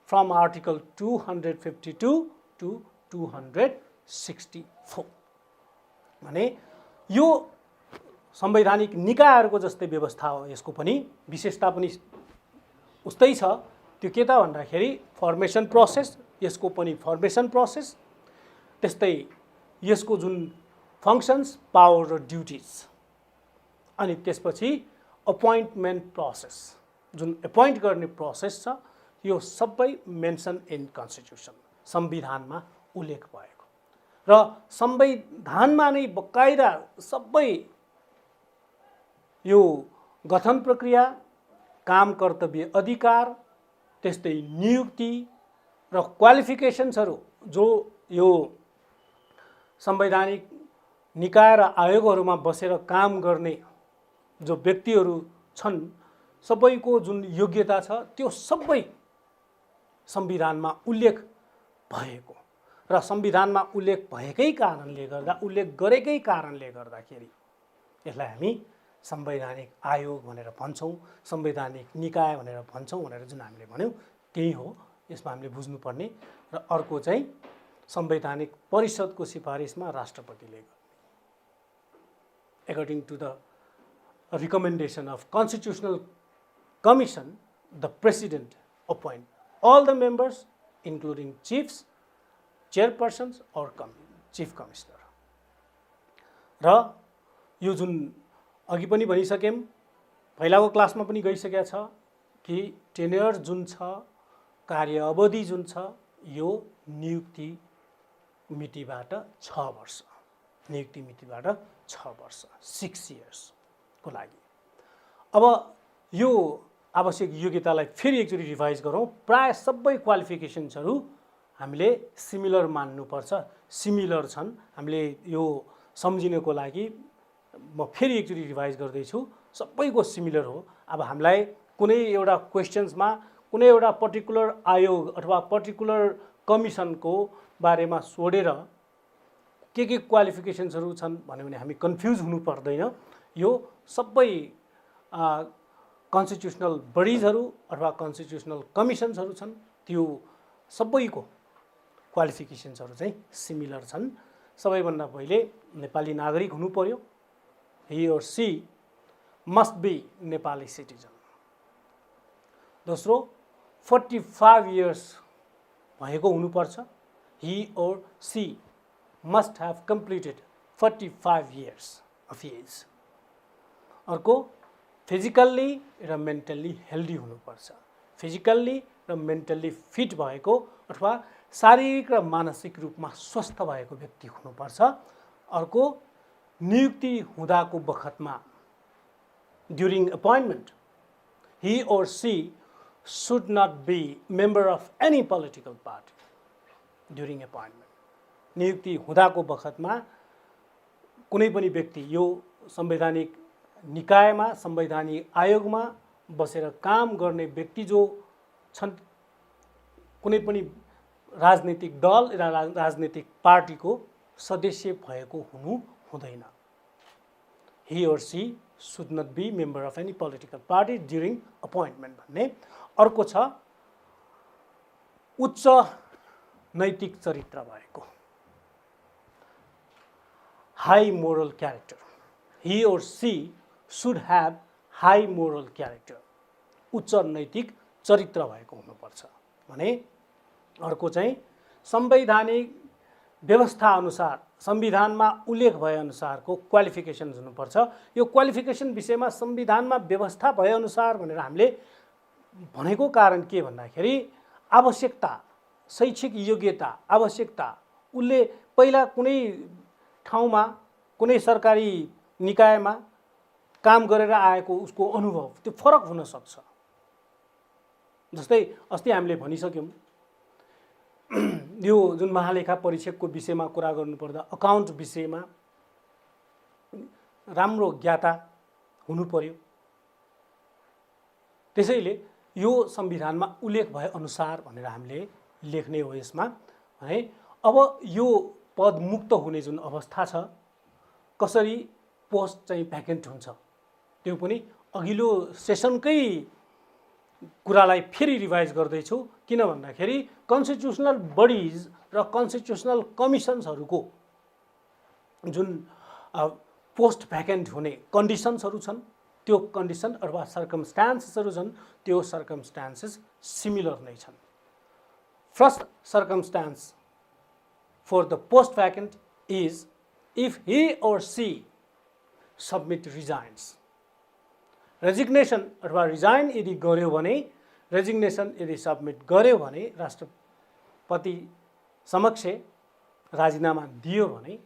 from article 252 to 264. माने यो संवैधानिक निकायहरूको जस्तै व्यवस्था हो. यसको पनि विशेषता पनि उस्तै छ. त्यो के त भन्दाखेरि फर्मेसन प्रोसेस, यसको पनि फर्मेसन प्रोसेस, त्यस्तै यसको जुन फङ्सन्स, पावर र ड्युटिज, अनि त्यसपछि अपोइन्टमेन्ट प्रोसेस, जुन एपोइन्ट गर्ने प्रोसेस छ यो सबै मेन्सन इन कन्स्टिट्युसन, संविधानमा उल्लेख भएको. र संविधानमा नै बकाइदा सबै यो गठन प्रक्रिया, काम कर्तव्य अधिकार, त्यस्तै नियुक्ति र क्वालिफिकेसन्सहरू जो यो संवैधानिक निकाय र आयोगहरूमा बसेर काम गर्ने जो व्यक्तिहरू छन् सबैको जुन योग्यता छ त्यो सबै संविधानमा उल्लेख भएको. र संविधानमा उल्लेख भएकै कारणले गर्दा, उल्लेख गरेकै कारणले गर्दाखेरि यसलाई हामी संवैधानिक आयोग भनेर भन्छौँ, संवैधानिक निकाय भनेर भन्छौँ भनेर जुन हामीले भन्यौँ त्यही हो. यसमा हामीले बुझ्नुपर्ने. र अर्को चाहिँ संवैधानिक परिषदको सिफारिसमा राष्ट्रपतिले according to the recommendation of constitutional commission the president appoint all the members including chiefs, chairpersons or chief commissioner. र यो जुन अघि पनि भनिसक्यौँ, पहिलाको क्लासमा पनि गइसकेको छ कि टेन्योर जुन छ, कार्य अवधि जुन छ यो नियुक्ति मितिबाट 6 वर्ष, नियुक्ति मितिबाट 6 वर्ष, 6 इयर्स को लागि. अब यो आवश्यक योग्यतालाई फेरि एकचोटि रिभाइज गरौँ। प्राय सबै क्वालिफिकेसन्सहरू हामीले सिमिलर मान्नुपर्छ, सिमिलर छन्। हामीले यो सम्झिनको लागि म फेरि एकचोटि रिभाइज गर्दैछु, सबैको सिमिलर हो। अब हामीलाई कुनै एउटा क्वेसन्समा कुनै एउटा पर्टिकुलर आयोग अथवा पर्टिकुलर कमिसनको बारेमा सोधेर के क्वालिफिकेसन्सहरू छन् भन्यो भने हामी कन्फ्युज हुनु पर्दैन। यो सबै कन्स्टिट्युसनल बडिजहरू अथवा कन्स्टिट्युसनल कमिसन्सहरू छन्, त्यो सबैको क्वालिफिकेसन्सहरू चाहिँ सिमिलर छन्। सबैभन्दा पहिले नेपाली नागरिक हुनु पर्यो, he or she must be Nepali citizen. दोस्रो 45 इयर्स भएको हुनुपर्छ, he or she must have completed 45 years of age. अर्को फिजिकल्ली र मेन्टल्ली हेल्दी हुनुपर्छ, फिजिकल्ली र मेन्टल्ली फिट भएको अथवा शारीरिक र मानसिक रूपमा स्वस्थ भएको व्यक्ति हुनुपर्छ। अर्को नियुक्ति हुँदाको बखतमा during appointment he or she should not be member of any political party during appointment। नियुक्ति हुँदाको बखतमा कुनै पनि व्यक्ति यो संवैधानिक निकायमा संवैधानिक आयोगमा बसेर काम गर्ने व्यक्ति जो छन्, कुनै पनि राजनीतिक दल र राजनीतिक पार्टीको सदस्य भएको हुनु हुँदैन। he or she should not be member of any political party during appointment भन्ने। अर्को छ उच्च नैतिक चरित्र भएको, high moral character। he or she should have high moral character, उच्च नैतिक चरित्र भएको हुनुपर्छ भने। अर्को चाहिँ संवैधानिक व्यवस्था अनुसार संविधानमा उल्लेख भए अनुसारको क्वालिफिकेसन हुनुपर्छ। यो क्वालिफिकेसन विषयमा संविधानमा व्यवस्था भए अनुसार भनेर हामीले भनेको कारण के भन्दाखेरि आवश्यकता, शैक्षिक योग्यता, आवश्यकता, उसले पहिला कुनै ठाउँमा कुनै सरकारी निकायमा काम गरेर आएको उसको अनुभव त्यो फरक हुन सक्छ। जस्तै अस्ति हामीले भनिसक्यौं यो जुन महालेखा परीक्षकको विषयमा कुरा गर्नुपर्दा अकाउन्ट विषयमा राम्रो ज्ञाता हुनु पर्यो। त्यसैले यो संविधानमा उल्लेख भए अनुसार भनेर हामीले लेख्ने हो यसमा है। अब यो पद मुक्त हुने जुन अवस्था छ, कसरी पोस्ट चाहिँ भ्याकेन्ट हुन्छ त्यो पनि अघिल्लो सेसनकै कुरालाई फेरि रिभाइज गर्दैछु। किन भन्दाखेरि कन्स्टिट्युसनल बडिज र कन्स्टिट्युसनल कमिसन्सहरूको जुन पोस्ट भ्याकेन्ट हुने कन्डिसन्सहरू छन्, त्यो कन्डिसन अथवा सर्कमस्टान्सेसहरू छन्, त्यो सर्कमस्टान्सेस सिमिलर नै छन्। First circumstance for the post vacant is if he or she submit resigns। Resignation अथवा रिजाइन यदि गर्यो भने, रेजिग्नेसन यदि सबमिट गर्यो भने, राष्ट्रपति समक्ष राजीनामा दियो भने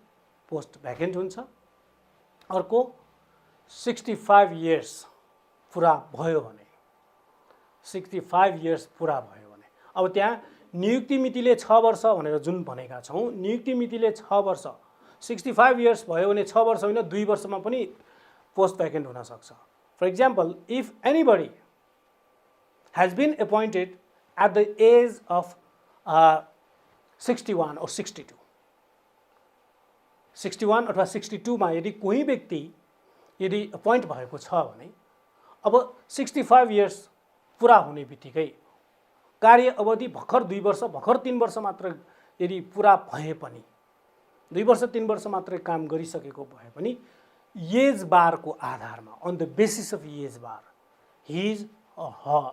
पोस्ट भ्याकेन्ट हुन्छ। अर्को 65 इयर्स पुरा भयो भने, 65 इयर्स पुरा भयो भने, अब त्यहाँ नियुक्ति मितिले 6 वर्ष भनेर जुन भनेका छौँ, नियुक्ति मितिले 6 वर्ष, 65 इयर्स भयो भने 6 वर्ष होइन 2 वर्षमा पनि पोस्ट भ्याकेन्ट हुन सक्छ। For example, if anybody has been appointed at the age of 61 or 62, 61 अथवा 62 मा यदि कोही व्यक्ति यदि अपॉइंट भएको छ भने अब 65 इयर्स पुरा हुने बित्तिकै कार्य अवधि भर्खर 2 वर्ष भर्खर 3 वर्ष मात्र यदि पुरा भए पनि 2 वर्ष 3 वर्ष मात्र काम गरिसकेको भए पनि एज बार को आधारमा on the basis of age bar his or her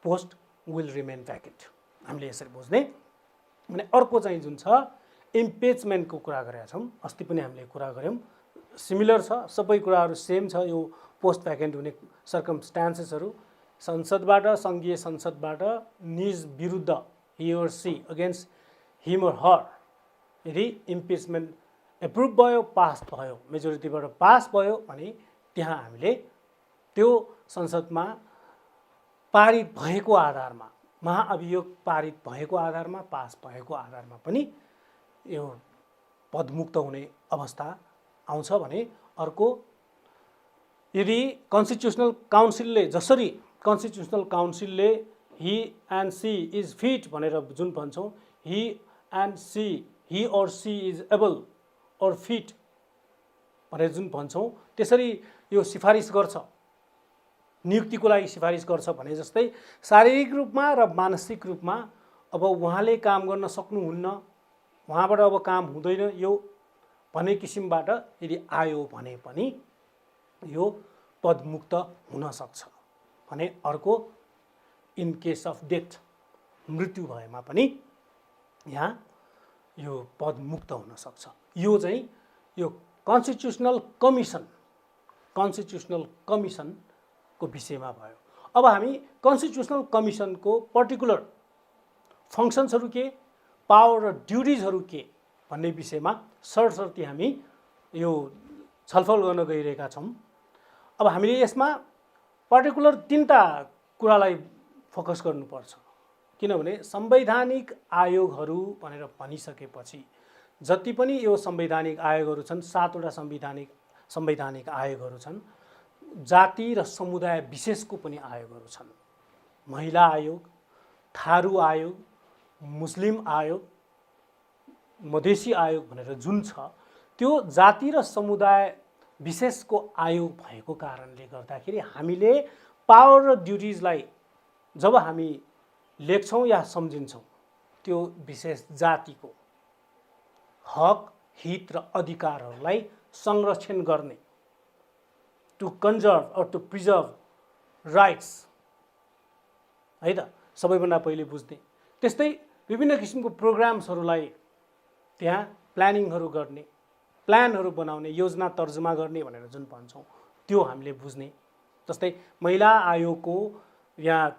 post will remain vacant। हामीले यसरी बुझ्ने भने। अर्को चाहिँ जुन छ इम्पिचमेन्टको कुरा गरेका छौँ, अस्ति पनि हामीले कुरा गऱ्यौँ, सिमिलर छ, सबै कुराहरू सेम छ। यो पोस्ट भ्याकेन्ट हुने सर्कमस्टान्सेसहरू संसदबाट, सङ्घीय संसदबाट निज विरुद्ध he or she against him or her यदि इम्पिचमेन्ट एप्रुभ भयो, पास भयो, मेजोरिटीबाट पास भयो भने त्यहाँ हामीले त्यो संसदमा पारित भएको आधारमा, महाअभियोग पारित भएको आधारमा, पास भएको आधारमा पनि यो पदमुक्त हुने अवस्था आउँछ भने अर्को यदि कन्स्टिट्युसनल काउन्सिलले जसरी कन्स्टिट्युसनल काउन्सिलले he and she is fit भनेर जुन भन्छौँ, he and she, he or she is able or fit भनेर जुन भन्छौँ, त्यसरी यो सिफारिस गर्छ, नियुक्तिको लागि सिफारिस गर्छ भने जस्तै शारीरिक रूपमा र मानसिक रूपमा अब उहाँले काम गर्न सक्नुहुन्न, उहाँबाट अब काम हुँदैन यो भन्ने किसिमबाट यदि आयो भने पनि यो पदमुक्त हुन सक्छ भने अर्को इन केस अफ डेथ, मृत्यु भएमा पनि यहाँ यो पदमुक्त हुन सक्छ। यो चाहिँ यो कन्स्टिट्युसनल कमिसनको विषयमा भयो। अब हामी कन्स्टिट्युसनल कमिसनको पर्टिकुलर फङ्सन्सहरू के, पावर र ड्युटिजहरू के भन्ने विषयमा सरसर्ती हामी यो छलफल गर्न गइरहेका छौँ। अब हामीले यसमा पर्टिकुलर 3टा कुरालाई फोकस गर्नुपर्छ, किनभने संवैधानिक आयोगहरू भनेर भनिसकेपछि जति पनि यो संवैधानिक आयोगहरू छन्, 7वटा संवैधानिक आयोगहरू छन्, जाति र समुदाय विशेषको पनि आयोगहरू छन्। महिला आयोग, थारू आयोग, मुस्लिम आयोग, मधेसी आयोग भनेर जुन छ, त्यो जाति र समुदाय विशेषको आयोग भएको कारणले गर्दाखेरि हामीले पावर र ड्युटिजलाई जब हामी लेख्छौँ या सम्झिन्छौँ, त्यो विशेष जातिको हक, हित र अधिकारहरूलाई संरक्षण गर्ने, टु कन्जर्भ और टु प्रिजर्भ राइट्स, है त, सबैभन्दा पहिले बुझ्ने। त्यस्तै विभिन्न किसिमको प्रोग्राम्सहरूलाई त्यहाँ प्लानिङहरू गर्ने, प्लानहरू बनाउने, योजना तर्जुमा गर्ने भनेर जुन भन्छौँ त्यो हामीले बुझ्ने। जस्तै महिला आयोगको यहाँ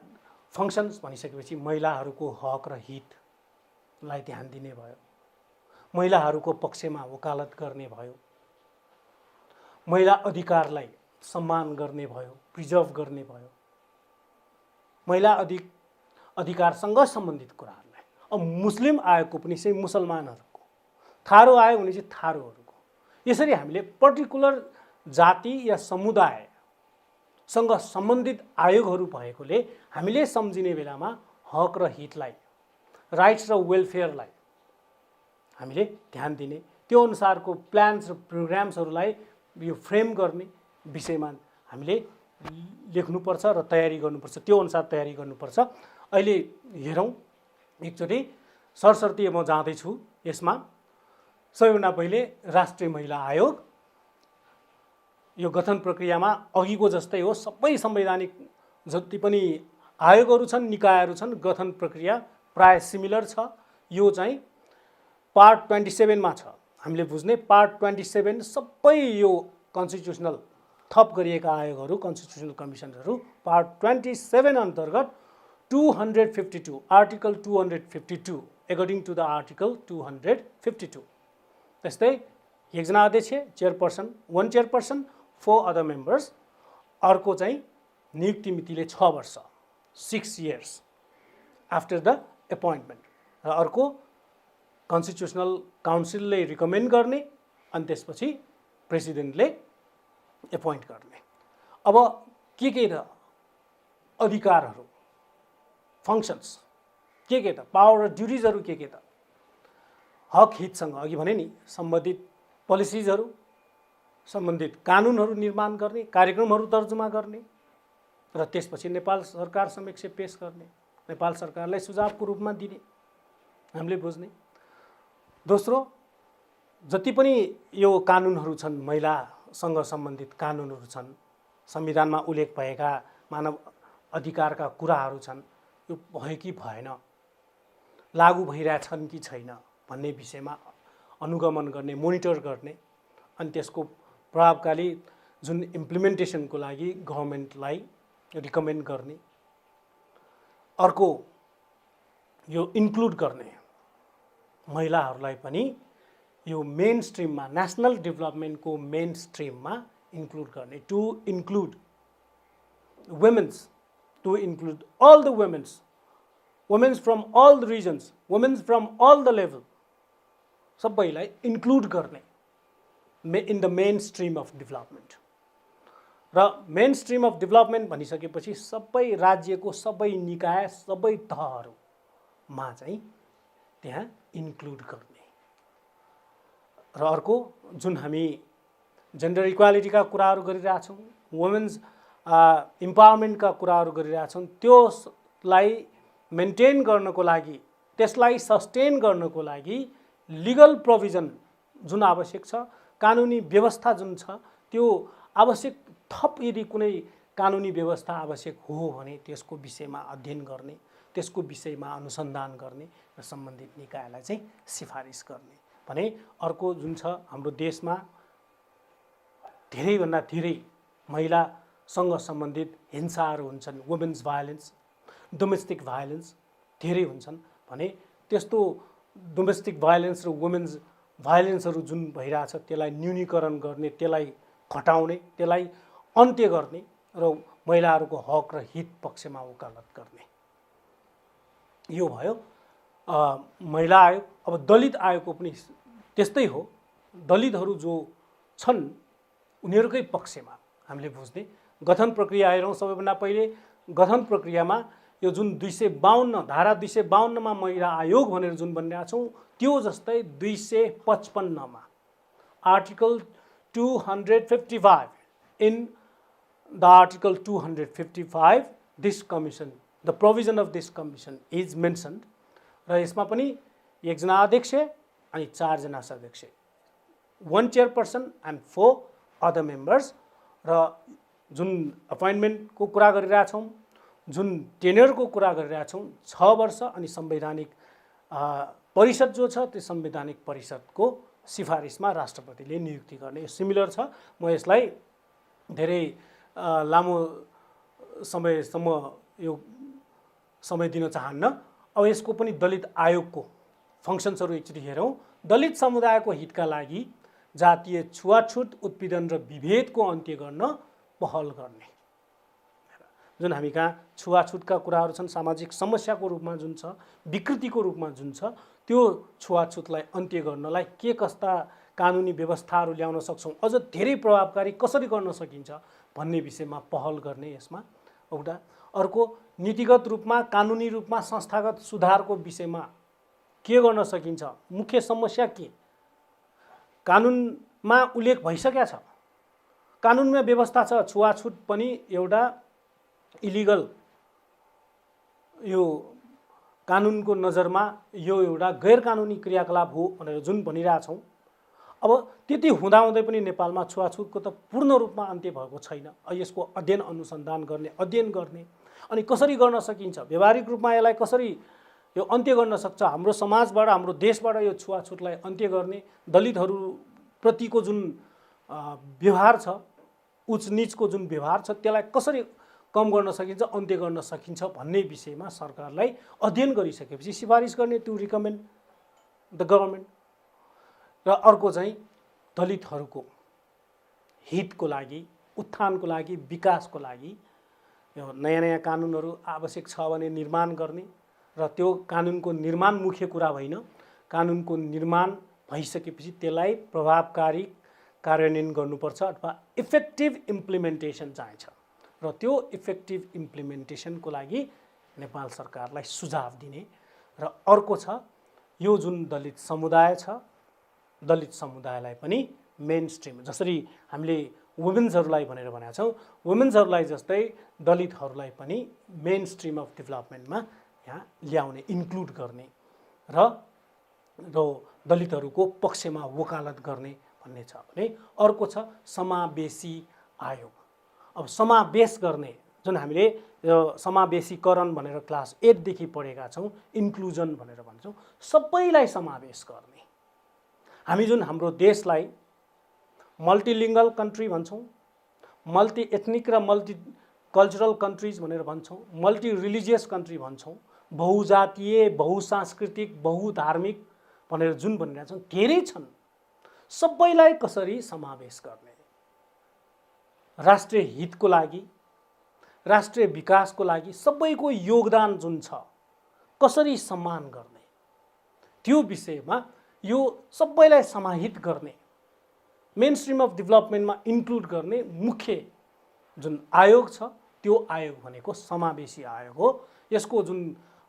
फङ्सन्स भनिसकेपछि महिलाहरूको हक र हितलाई ध्यान दिने भयो, महिलाहरूको पक्षमा वकालत गर्ने भयो, महिला अधिकारलाई सम्मान गर्ने भयो, प्रिजर्भ गर्ने भयो, महिला अधिकारसँग सम्बन्धित कुराहरूलाई। अब मुस्लिम आयोगको पनि चाहिँ मुसलमानहरूको, थारू आयोग भने चाहिँ थारूहरूको, यसरी हामीले पर्टिकुलर जाति या समुदायसँग सम्बन्धित आयोगहरू भएकोले हामीले सम्झिने बेलामा हक र हितलाई, राइट्स र वेलफेयरलाई हामीले ध्यान दिने, त्यो अनुसारको प्लान्स र प्रोग्राम्सहरूलाई यो फ्रेम गर्ने विषयमा हामीले लेख्नुपर्छ र तयारी गर्नुपर्छ, त्यो अनुसार तयारी गर्नुपर्छ। अहिले हेरौँ एकचोटि सरसर्ती म जाँदैछु यसमा। सबैभन्दा पहिले राष्ट्रिय महिला आयोग, यो गठन प्रक्रियामा अघिको जस्तै हो, सबै संवैधानिक जति पनि आयोगहरू छन्, निकायहरू छन्, गठन प्रक्रिया प्राय सिमिलर छ। यो चाहिँ पार्ट 27 मा छ, हामीले बुझ्ने पार्ट 27 सबै यो कन्स्टिट्युसनल थप गरिएका आयोगहरू, कन्स्टिट्युसनल कमिसनहरू पार्ट 27 अन्तर्गत 252 article 252 according to the article 252। त्यस्तै एकजना अध्यक्ष, चेयरपर्सन, 1 चेयरपर्सन, 4 अदर मेम्बर्स। अर्को चाहिँ नियुक्ति मितिले 6 वर्ष, 6 इयर्स आफ्टर द एपोइन्टमेन्ट, र अर्को कन्स्टिट्युसनल काउन्सिलले रिकमेन्ड गर्ने अनि त्यसपछि प्रेसिडेन्टले एपोइन्ट गर्ने। अब के त अधिकारहरू, फङ्सन्स के त, पावर र ड्युटिजहरू के त, हक हितसँग अघि भने नि सम्बन्धित पोलिसिजहरू, सम्बन्धित कानुनहरू निर्माण गर्ने, कार्यक्रमहरू तर्जुमा गर्ने र त्यसपछि नेपाल सरकार समक्ष पेश गर्ने, नेपाल सरकारलाई सुझावको रूपमा दिने, हामीले बुझ्ने। दोस्रो, जति पनि यो कानुनहरू छन्, महिलासँग सम्बन्धित कानुनहरू छन्, संविधानमा उल्लेख भएका मानव अधिकारका कुराहरू छन्, यो भयो कि भएन, लागू भइरहेछन् कि छैन भन्ने विषयमा अनुगमन गर्ने, मोनिटर गर्ने, अनि त्यसको प्रभावकारी जुन इम्प्लिमेन्टेसनको लागि गभर्मेन्टलाई रिकमेन्ड गर्ने। अर्को यो इन्क्लुड गर्ने, महिलाहरूलाई पनि यो मेन स्ट्रिममा, नेसनल डेभलपमेन्टको मेन स्ट्रिममा इन्क्लुड गर्ने, to include women's, to include all the women's from all the regions, women's from all the level, सबैलाई इन्क्लुड गर्ने in the main stream of development. र मेन स्ट्रिम अफ डेभलपमेन्ट भनिसकेपछि सबै राज्यको सबै निकाय सबै तहहरूमा चाहिँ त्यहाँ इन्क्लुड गर्ने। र अर्को जुन हामी जेन्डर इक्वालिटीका कुराहरू गरिरहेछौँ, वुमेन्स इम्पावरमेन्टका कुराहरू गरिरहेछौँ, त्यसलाई मेन्टेन गर्नको लागि, त्यसलाई सस्टेन गर्नको लागि लिगल प्रोभिजन जुन आवश्यक छ, कानुनी व्यवस्था जुन छ, त्यो आवश्यक थप यदि कुनै कानुनी व्यवस्था आवश्यक हो भने त्यसको विषयमा अध्ययन गर्ने, त्यसको विषयमा अनुसन्धान गर्ने र सम्बन्धित निकायलाई चाहिँ सिफारिस गर्ने। भने अर्को जुन छ, हाम्रो देशमा धेरैभन्दा धेरै महिलासँग सम्बन्धित हिंसाहरू हुन्छन्, वुमेन्स भायोलेन्स, डोमेस्टिक भायोलेन्स धेरै हुन्छन्। भने त्यस्तो डोमेस्टिक भायोलेन्स र वुमेन्स भायोलेन्सहरू जुन भइरहेछ त्यसलाई न्यूनीकरण गर्ने, त्यसलाई घटाउने, त्यसलाई अन्त्य गर्ने र महिलाहरूको हक र हित पक्षमा वकालत गर्ने। यो भयो महिला आयोग। अब दलित आयोगको पनि त्यस्तै हो। दलितहरू जो छन् उनीहरूकै पक्षमा हामीले बुझ्ने गठन प्रक्रिया हेरौँ। सबैभन्दा पहिले गठन प्रक्रियामा यो जुन 252 धारा 252 मा महिला आयोग भनेर जुन भनिरहेका छौँ, त्यो जस्तै 255 मा article 255 in the article 255 this commission, the provision of this commission is mentioned. र यसमा पनि एकजना अध्यक्ष अनि 4 जना सदस्य, 1 चेयरपर्सन एन्ड 4 अदर मेम्बर्स। र जुन अपोइन्टमेन्टको कुरा गरिरहेछौँ, जुन टेन्योरको कुरा गरिरहेछौँ, 6 वर्ष अनि संवैधानिक परिषद जो छ त्यो संवैधानिक परिषदको सिफारिसमा राष्ट्रपतिले नियुक्ति गर्ने। यो सिमिलर छ। म यसलाई धेरै लामो समयसम्म यो समय दिन चाहन्न। अब यसको पनि दलित आयोगको फङ्सन्सहरू एकचोटि हेरौँ। दलित समुदायको हितका लागि जातीय छुवाछुत, उत्पीडन र विभेदको अन्त्य गर्न पहल गर्ने। जुन हामी कहाँ छुवाछुतका कुराहरू छन्, सामाजिक समस्याको रूपमा जुन छ, विकृतिको रूपमा जुन छ, त्यो छुवाछुतलाई अन्त्य गर्नलाई के कस्ता कानुनी व्यवस्थाहरू ल्याउन सक्छौँ, अझ धेरै प्रभावकारी कसरी गर्न सकिन्छ भन्ने विषयमा पहल गर्ने यसमा एउटा। अर्को नीतिगत रूपमा, कानुनी रूपमा संस्थागत सुधारको विषयमा के गर्न सकिन्छ, मुख्य समस्या के, कानुनमा उल्लेख भइसकेको छ, कानुनमा व्यवस्था छ। छुवाछुत पनि एउटा इलिगल, यो कानुनको नजरमा यो एउटा गैर कानुनी क्रियाकलाप हो भनेर जुन भनिरहेछौँ। अब त्यति हुँदाहुँदै पनि नेपालमा छुवाछुतको त पूर्ण रूपमा अन्त्य भएको छैन। यसको अध्ययन अनुसन्धान गर्ने, अध्ययन गर्ने अनि कसरी गर्न सकिन्छ, व्यवहारिक रूपमा यसलाई कसरी यो अन्त्य गर्न सक्छ, हाम्रो समाजबाट, हाम्रो देशबाट यो छुवाछुतलाई अन्त्य गर्ने, दलितहरूप्रतिको जुन व्यवहार छ, उच्च नीचको जुन व्यवहार छ, त्यसलाई कसरी कम गर्न सकिन्छ, अन्त्य गर्न सकिन्छ भन्ने विषयमा सरकारलाई अध्ययन गरिसकेपछि सिफारिस गर्ने, टु रिकमेन्ड द गभर्मेन्ट। र अर्को चाहिँ दलितहरूको हितको लागि, उत्थानको लागि, विकासको लागि यो नयाँ नयाँ कानुनहरू आवश्यक छ भने निर्माण गर्ने। र त्यो कानुनको निर्माण मुख्य कुरा होइन, कानुनको निर्माण भइसकेपछि त्यसलाई प्रभावकारी कार्यान्वयन गर्नुपर्छ अथवा इफेक्टिभ इम्प्लिमेन्टेसन चाहिन्छ। र त्यो इफेक्टिभ इम्प्लिमेन्टेसनको लागि नेपाल सरकारलाई सुझाव दिने। र अर्को छ यो जुन दलित समुदाय छ, दलित समुदायलाई पनि मेन स्ट्रिम, जसरी हामीले वुमेन्सहरूलाई भनेर भनेका छौँ, वुमेन्सहरूलाई जस्तै दलितहरूलाई पनि मेन स्ट्रिम अफ डेभलपमेन्टमा यहाँ ल्याउने, इन्क्लुड गर्ने र दलितहरूको पक्षमा वकालत गर्ने भन्ने छ। भने अर्को छ समावेशी आयोग। अब समावेश गर्ने, जुन हामीले समावेशीकरण भनेर क्लास 8 देखि पढेका छौँ, इन्क्लुजन भनेर भन्छौँ, सबैलाई समावेश गर्ने। हामी जुन हाम्रो देशलाई मल्टिलिङ्गल कन्ट्री भन्छौँ, मल्टी एथनिक र मल्टी कल्चरल कन्ट्रिज भनेर भन्छौँ, मल्टी रिलिजियस कन्ट्री भन्छौँ, बहुजातीय, बहुसांस्कृतिक, बहुधार्मिक भनेर जुन भनिरहेका छौँ, धेरै छन्। सबैलाई कसरी समावेश गर्ने, राष्ट्रिय हितको लागि, राष्ट्रिय विकासको लागि सबैको योगदान जुन छ कसरी सम्मान गर्ने त्यो विषयमा यो सबैलाई समाहित गर्ने मेन स्ट्रिम अफ डेभलपमेन्टमा इन्क्लुड गर्ने मुख्य जुन आयोग छ त्यो आयोग भनेको समावेशी आयोग हो। यसको जुन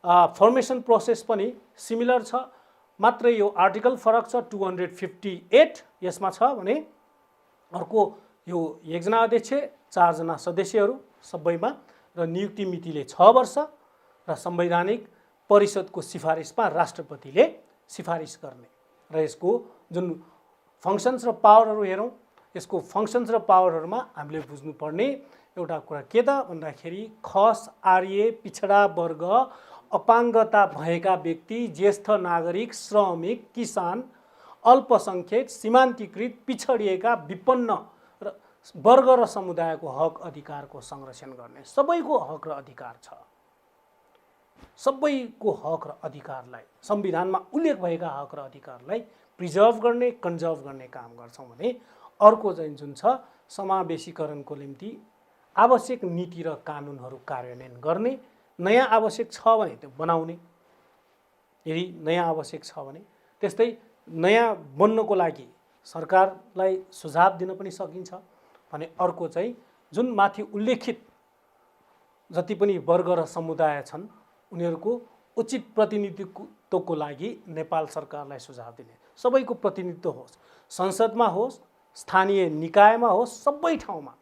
फर्मेसन प्रोसेस पनि सिमिलर छ, मात्रै यो आर्टिकल फरक छ। 258 यसमा छ भने अर्को यो एकजना अध्यक्ष 4 जना सदस्यहरू सबैमा र नियुक्ति मितिले 6 वर्ष र संवैधानिक परिषदको सिफारिसमा राष्ट्रपतिले सिफारिस गर्ने र यसको जुन फङ्सन्स र पावरहरू हेरौँ। यसको फङ्सन्स र पावरहरूमा हामीले बुझ्नुपर्ने एउटा कुरा के त भन्दाखेरि खस आर्य पिछडा वर्ग अपाङ्गता भएका व्यक्ति ज्येष्ठ नागरिक श्रमिक किसान अल्पसङ्ख्यक सीमान्तकृत पिछडिएका विपन्न र वर्ग र समुदायको हक अधिकारको संरक्षण गर्ने सबैको हक र अधिकार छ। सबैको हक र अधिकारलाई संविधानमा उल्लेख भएका हक र अधिकारलाई प्रिजर्भ गर्ने कन्जर्भ गर्ने काम गर्छौँ भने अर्को चाहिँ जुन छ समावेशीकरणको निम्ति आवश्यक नीति र कानुनहरू कार्यान्वयन गर्ने। नयाँ आवश्यक छ भने त्यो बनाउने, यदि नयाँ आवश्यक छ भने त्यस्तै नयाँ बन्नको लागि सरकारलाई सुझाव दिन पनि सकिन्छ भने अर्को चाहिँ जुन माथि उल्लेखित जति पनि वर्ग र समुदाय छन् उनीहरूको उचित प्रतिनिधित्वको लागि नेपाल सरकारलाई सुझाव दिने, सबैको प्रतिनिधित्व होस्, संसदमा होस्, स्थानीय निकायमा होस्, सबै ठाउँमा,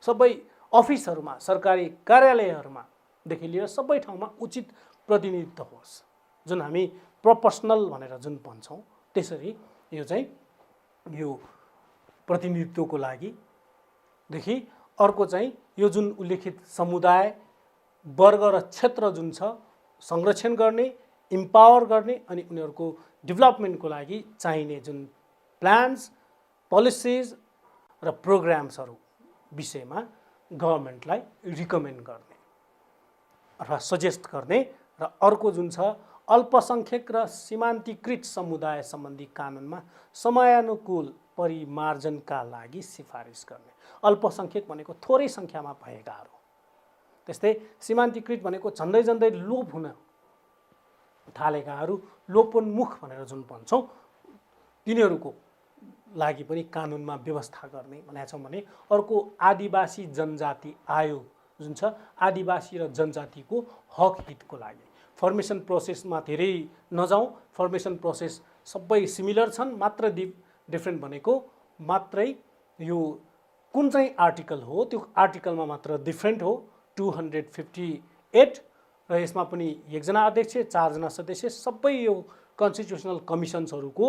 सबै अफिसहरूमा, सरकारी कार्यालयहरूमा देखि लिएर सबै ठाउँमा उचित प्रतिनिधित्व होस्, जुन हामी प्रोपोर्सनल भनेर जुन भन्छौँ त्यसरी यो चाहिँ यो प्रतिनिधित्वको लागि देखि अर्को चाहिँ यो जुन उल्लेखित समुदाय वर्ग र क्षेत्र जुन छ संरक्षण गर्ने, इम्पावर गर्ने अनि उनीहरूको डेभलपमेन्टको लागि चाहिने जुन प्लान्स पोलिसिज र प्रोग्राम्सहरू विषयमा गभर्मेन्टलाई रिकमेन्ड गर्ने अथवा सजेस्ट गर्ने र अर्को जुन छ अल्पसङ्ख्यक र सीमान्तकृत समुदाय सम्बन्धी कानुनमा समयानुकूल परिमार्जनका लागि सिफारिस गर्ने। अल्पसङ्ख्यक भनेको थोरै सङ्ख्यामा भएकाहरू, त्यस्तै सीमान्तकृत भनेको झन्डै झन्डै लोप हुन थालेकाहरू, लोपोन्मुख भनेर जुन भन्छौँ तिनीहरूको लागि पनि कानुनमा व्यवस्था गर्ने भनेका छौँ भने अर्को आदिवासी जनजाति आयोग जुन छ आदिवासी र जनजातिको हक हितको लागि। फर्मेसन प्रोसेसमा धेरै नजाउँ, फर्मेसन प्रोसेस सबै सिमिलर छन्, मात्र डिफ्रेन्ट भनेको मात्रै यो कुन चाहिँ आर्टिकल हो त्यो आर्टिकलमा मात्र डिफ्रेन्ट हो। 258 र यसमा पनि एकजना अध्यक्ष 4 जना सदस्य सबै यो कन्स्टिट्युसनल कमिसन्सहरूको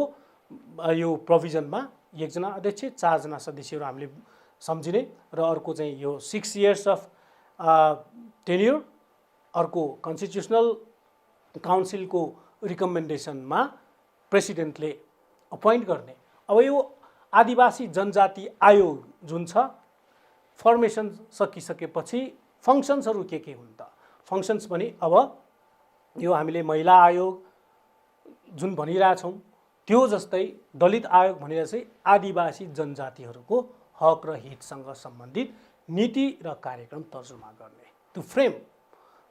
यो प्रोभिजनमा एकजना अध्यक्ष 4 जना सदस्यहरू हामीले सम्झिने र अर्को चाहिँ यो 6 इयर्स अफ टेन्युर, अर्को कन्स्टिट्युसनल काउन्सिलको रिकमेन्डेसनमा प्रेसिडेन्टले अपोइन्ट गर्ने। अब यो आदिवासी जनजाति आयोग जुन छ फर्मेसन सकिसकेपछि फङ्सन्सहरू के हुन् त? फङ्सन्स पनि अब यो हामीले महिला आयोग जुन भनिरहेछौँ त्यो जस्तै दलित आयोग भनेर चाहिँ आदिवासी जनजातिहरूको हक र हितसँग सम्बन्धित नीति र कार्यक्रम तर्जुमा गर्ने, to frame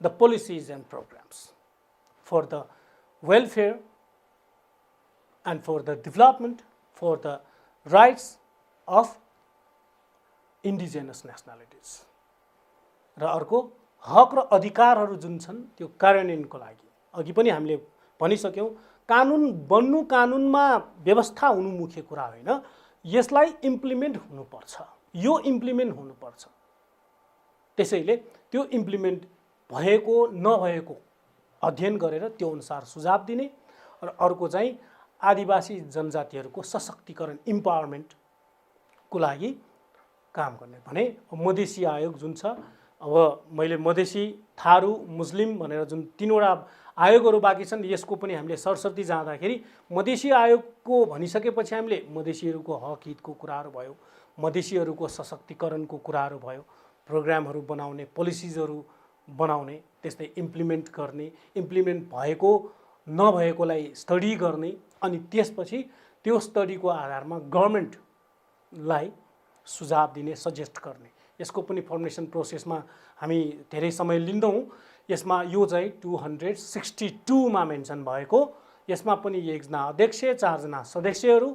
the policies and programmes for the welfare and for the development for the rights of indigenous nationalities र अर्को हक र अधिकारहरू जुन छन् त्यो कार्यान्वयनको लागि। अघि पनि हामीले भनिसक्यौँ कानुन बन्नु, कानुनमा व्यवस्था हुनु मुख्य कुरा होइन, यसलाई इम्प्लिमेन्ट हुनुपर्छ, यो इम्प्लिमेन्ट हुनुपर्छ। त्यसैले त्यो इम्प्लिमेन्ट भएको नभएको अध्ययन गरेर त्यो अनुसार सुझाव दिने र अर्को चाहिँ आदिवासी जनजातिहरूको सशक्तिकरण इम्पावरमेन्टको लागि काम गर्ने भने मधेसी आयोग जुन छ, अब मैले मधेसी थारू मुस्लिम भनेर जुन 3वटा आयोगहरू बाँकी छन् यसको पनि हामीले सरस्वती जाँदाखेरि मधेसी आयोगको भनिसकेपछि हामीले मधेसीहरूको हक हितको कुराहरू भयो, मधेसीहरूको सशक्तिकरणको कुराहरू भयो, प्रोग्रामहरू बनाउने, पोलिसिजहरू बनाउने, त्यस्तै इम्प्लिमेन्ट गर्ने, इम्प्लिमेन्ट भएको नभएकोलाई स्टडी गर्ने अनि त्यसपछि त्यो स्टडीको आधारमा गभर्मेन्टलाई सुझाव दिने, सजेस्ट गर्ने, यसको पनि फर्मेसन प्रोसेसमा हामी धेरै समय लिँदैनौँ। यसमा यो चाहिँ 262 मा मेन्सन भएको। यसमा पनि 1 जना अध्यक्ष, 4 जना सदस्यहरू,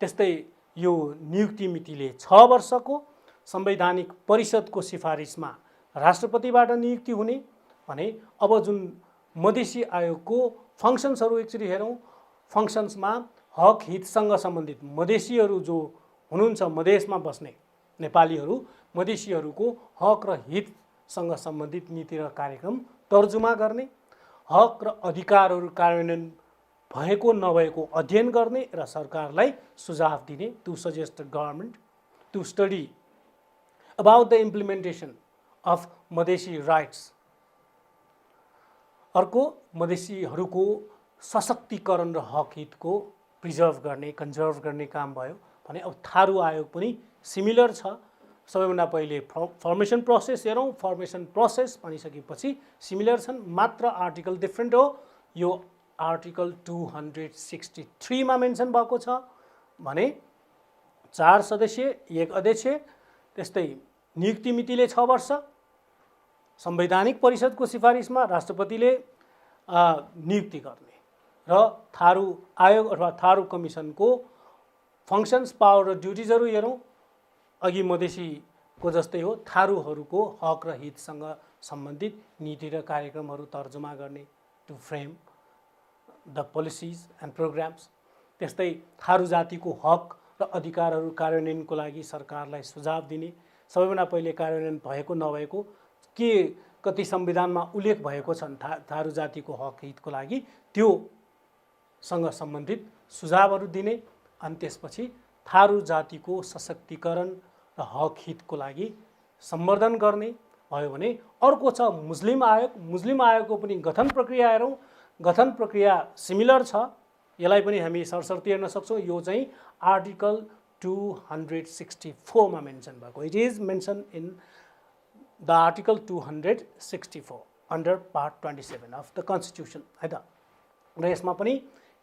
त्यस्तै यो नियुक्ति मितिले 6 वर्षको, संवैधानिक परिषदको सिफारिसमा राष्ट्रपतिबाट नियुक्ति हुने भने अब जुन मधेसी आयोगको फङ्सन्सहरू एकचोटि हेरौँ। फङ्सन्समा हक हितसँग सम्बन्धित मधेसीहरू जो हुनुहुन्छ, मधेसमा बस्ने नेपालीहरू, मधेसीहरूको हक र हितसँग सम्बन्धित नीति र कार्यक्रम तर्जुमा गर्ने, हक र अधिकारहरू कार्यान्वयन भएको नभएको अध्ययन गर्ने र सरकारलाई सुझाव दिने, to suggest government to study about the implementation of Madhesi rights. अर्को मधेसीहरूको सशक्तिकरण र हक हितको प्रिजर्भ गर्ने, कन्जर्भ गर्ने काम भयो भने अब थारू आयोग पनि सिमिलर छ। सबैभन्दा पहिले फर्मेसन प्रोसेस हेरौँ। फर्मेसन प्रोसेस भनिसकेपछि सिमिलर छन्, मात्र आर्टिकल डिफ्रेन्ट हो। यो आर्टिकल 263 मा मेन्सन भएको छ भने 4 सदस्य, 1 अध्यक्ष, त्यस्तै नियुक्ति मितिले 6 वर्ष, संवैधानिक परिषदको सिफारिसमा राष्ट्रपतिले नियुक्ति गर्ने र थारू आयोग अथवा थारू कमिसनको फङ्सन्स, पावर र ड्युटिजहरू हेरौँ। अघि मधेसीको जस्तै हो, थारूहरूको हक र हितसँग सम्बन्धित नीति र कार्यक्रमहरू तर्जुमा गर्ने, to frame the policies and programs. त्यस्तै थारू जातिको हक र अधिकारहरू कार्यान्वयनको लागि सरकारलाई सुझाव दिने, सबैभन्दा पहिले कार्यान्वयन भएको नभएको के कति संविधानमा उल्लेख भएको छन् थारू जातिको हक हितको लागि, त्योसँग सम्बन्धित सुझावहरू दिने, अनि त्यसपछि थारू जातिको सशक्तिकरण र हक हितको लागि सम्वर्धन गर्ने भयो भने अर्को छ मुस्लिम आयोग। मुस्लिम आयोगको पनि गठन प्रक्रिया हेरौँ। गठन प्रक्रिया सिमिलर छ, यसलाई पनि हामी सरसर्ती हेर्न सक्छौँ। यो चाहिँ आर्टिकल 264 मा मेन्सन भएको। It is mention in the article 264 under part 27 of the constitution है त। र यसमा पनि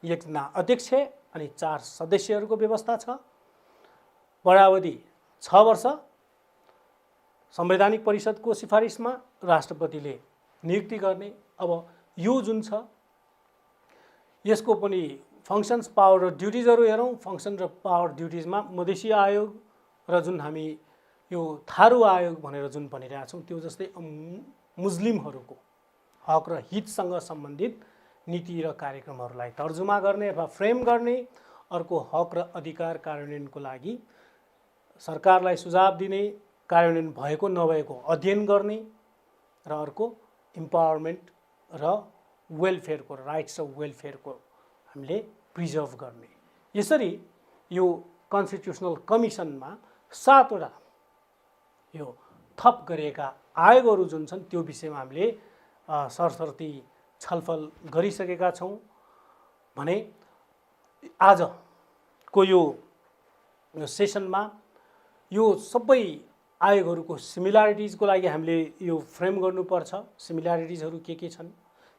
1 जना अध्यक्ष अनि 4 सदस्यहरूको व्यवस्था छ। बडावधि 6 वर्ष, संवैधानिक परिषदको सिफारिसमा राष्ट्रपतिले नियुक्ति गर्ने। अब यो जुन छ यसको पनि फङ्सन्स, पावर र ड्युटिजहरू हेरौँ। फङ्सन र पावर ड्युटिजमा मधेसी आयोग र जुन हामी यो थारू आयोग भनेर जुन भनिरहेछौँ त्यो जस्तै मुस्लिमहरूको हक र हितसँग सम्बन्धित नीति र कार्यक्रमहरूलाई तर्जुमा गर्ने अथवा फ्रेम गर्ने, अर्को हक र अधिकार कार्यान्वयनको लागि सरकारलाई सुझाव दिने, कार्यान्वयन भएको नभएको अध्ययन गर्ने, र अर्को इम्पावरमेन्ट र वेलफेयरको, राइट्स र वेलफेयरको हामीले प्रिजर्भ गर्ने। यसरी यो कन्स्टिट्युसनल कमिसनमा 7 वटा यो थप गरिएका आयोगहरू जुन छन् त्यो विषयमा हामीले सरसर्ती छलफल गरिसकेका छौँ। भने आजको यो सेसनमा यो सबै आयोगहरूको सिमिल्यारिटिजको लागि हामीले यो फ्रेम गर्नुपर्छ। सिमिल्यारिटिजहरू के छन्,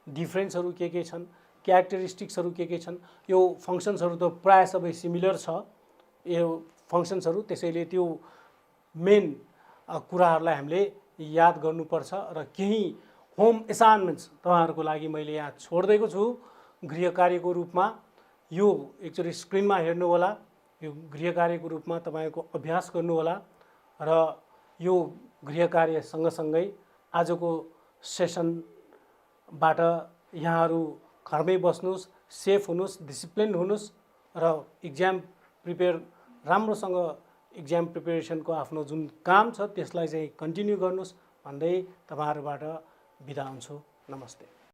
डिफ्रेन्सहरू के छन्, क्यारेक्टरिस्टिक्सहरू के छन्। यो फङ्सन्सहरू त प्रायः सबै सिमिलर छ यो फङ्सन्सहरू, त्यसैले त्यो मेन कुराहरूलाई हामीले याद गर्नुपर्छ। र केही होम एसाइनमेन्ट्स तपाईँहरूको लागि मैले यहाँ छोडिदिएको छु गृह कार्यको रूपमा। यो एकचोटि स्क्रिनमा हेर्नु होला, यो गृह कार्यको रूपमा तपाईँको अभ्यास गर्नु होला। र यो गृह कार्य सँगसँगै आजको सेसनबाट यहाँहरू घरमै बस्नुहोस्, सेफ हुनुहोस्, डिसिप्लिन हुनुहोस् र इक्जाम प्रिपेयर राम्रोसँग इक्जाम प्रिपेरेसनको आफ्नो जुन काम छ त्यसलाई चाहिँ कन्टिन्यू गर्नुहोस् भन्दै तपाईँहरूबाट बिदा हुन्छु। नमस्ते।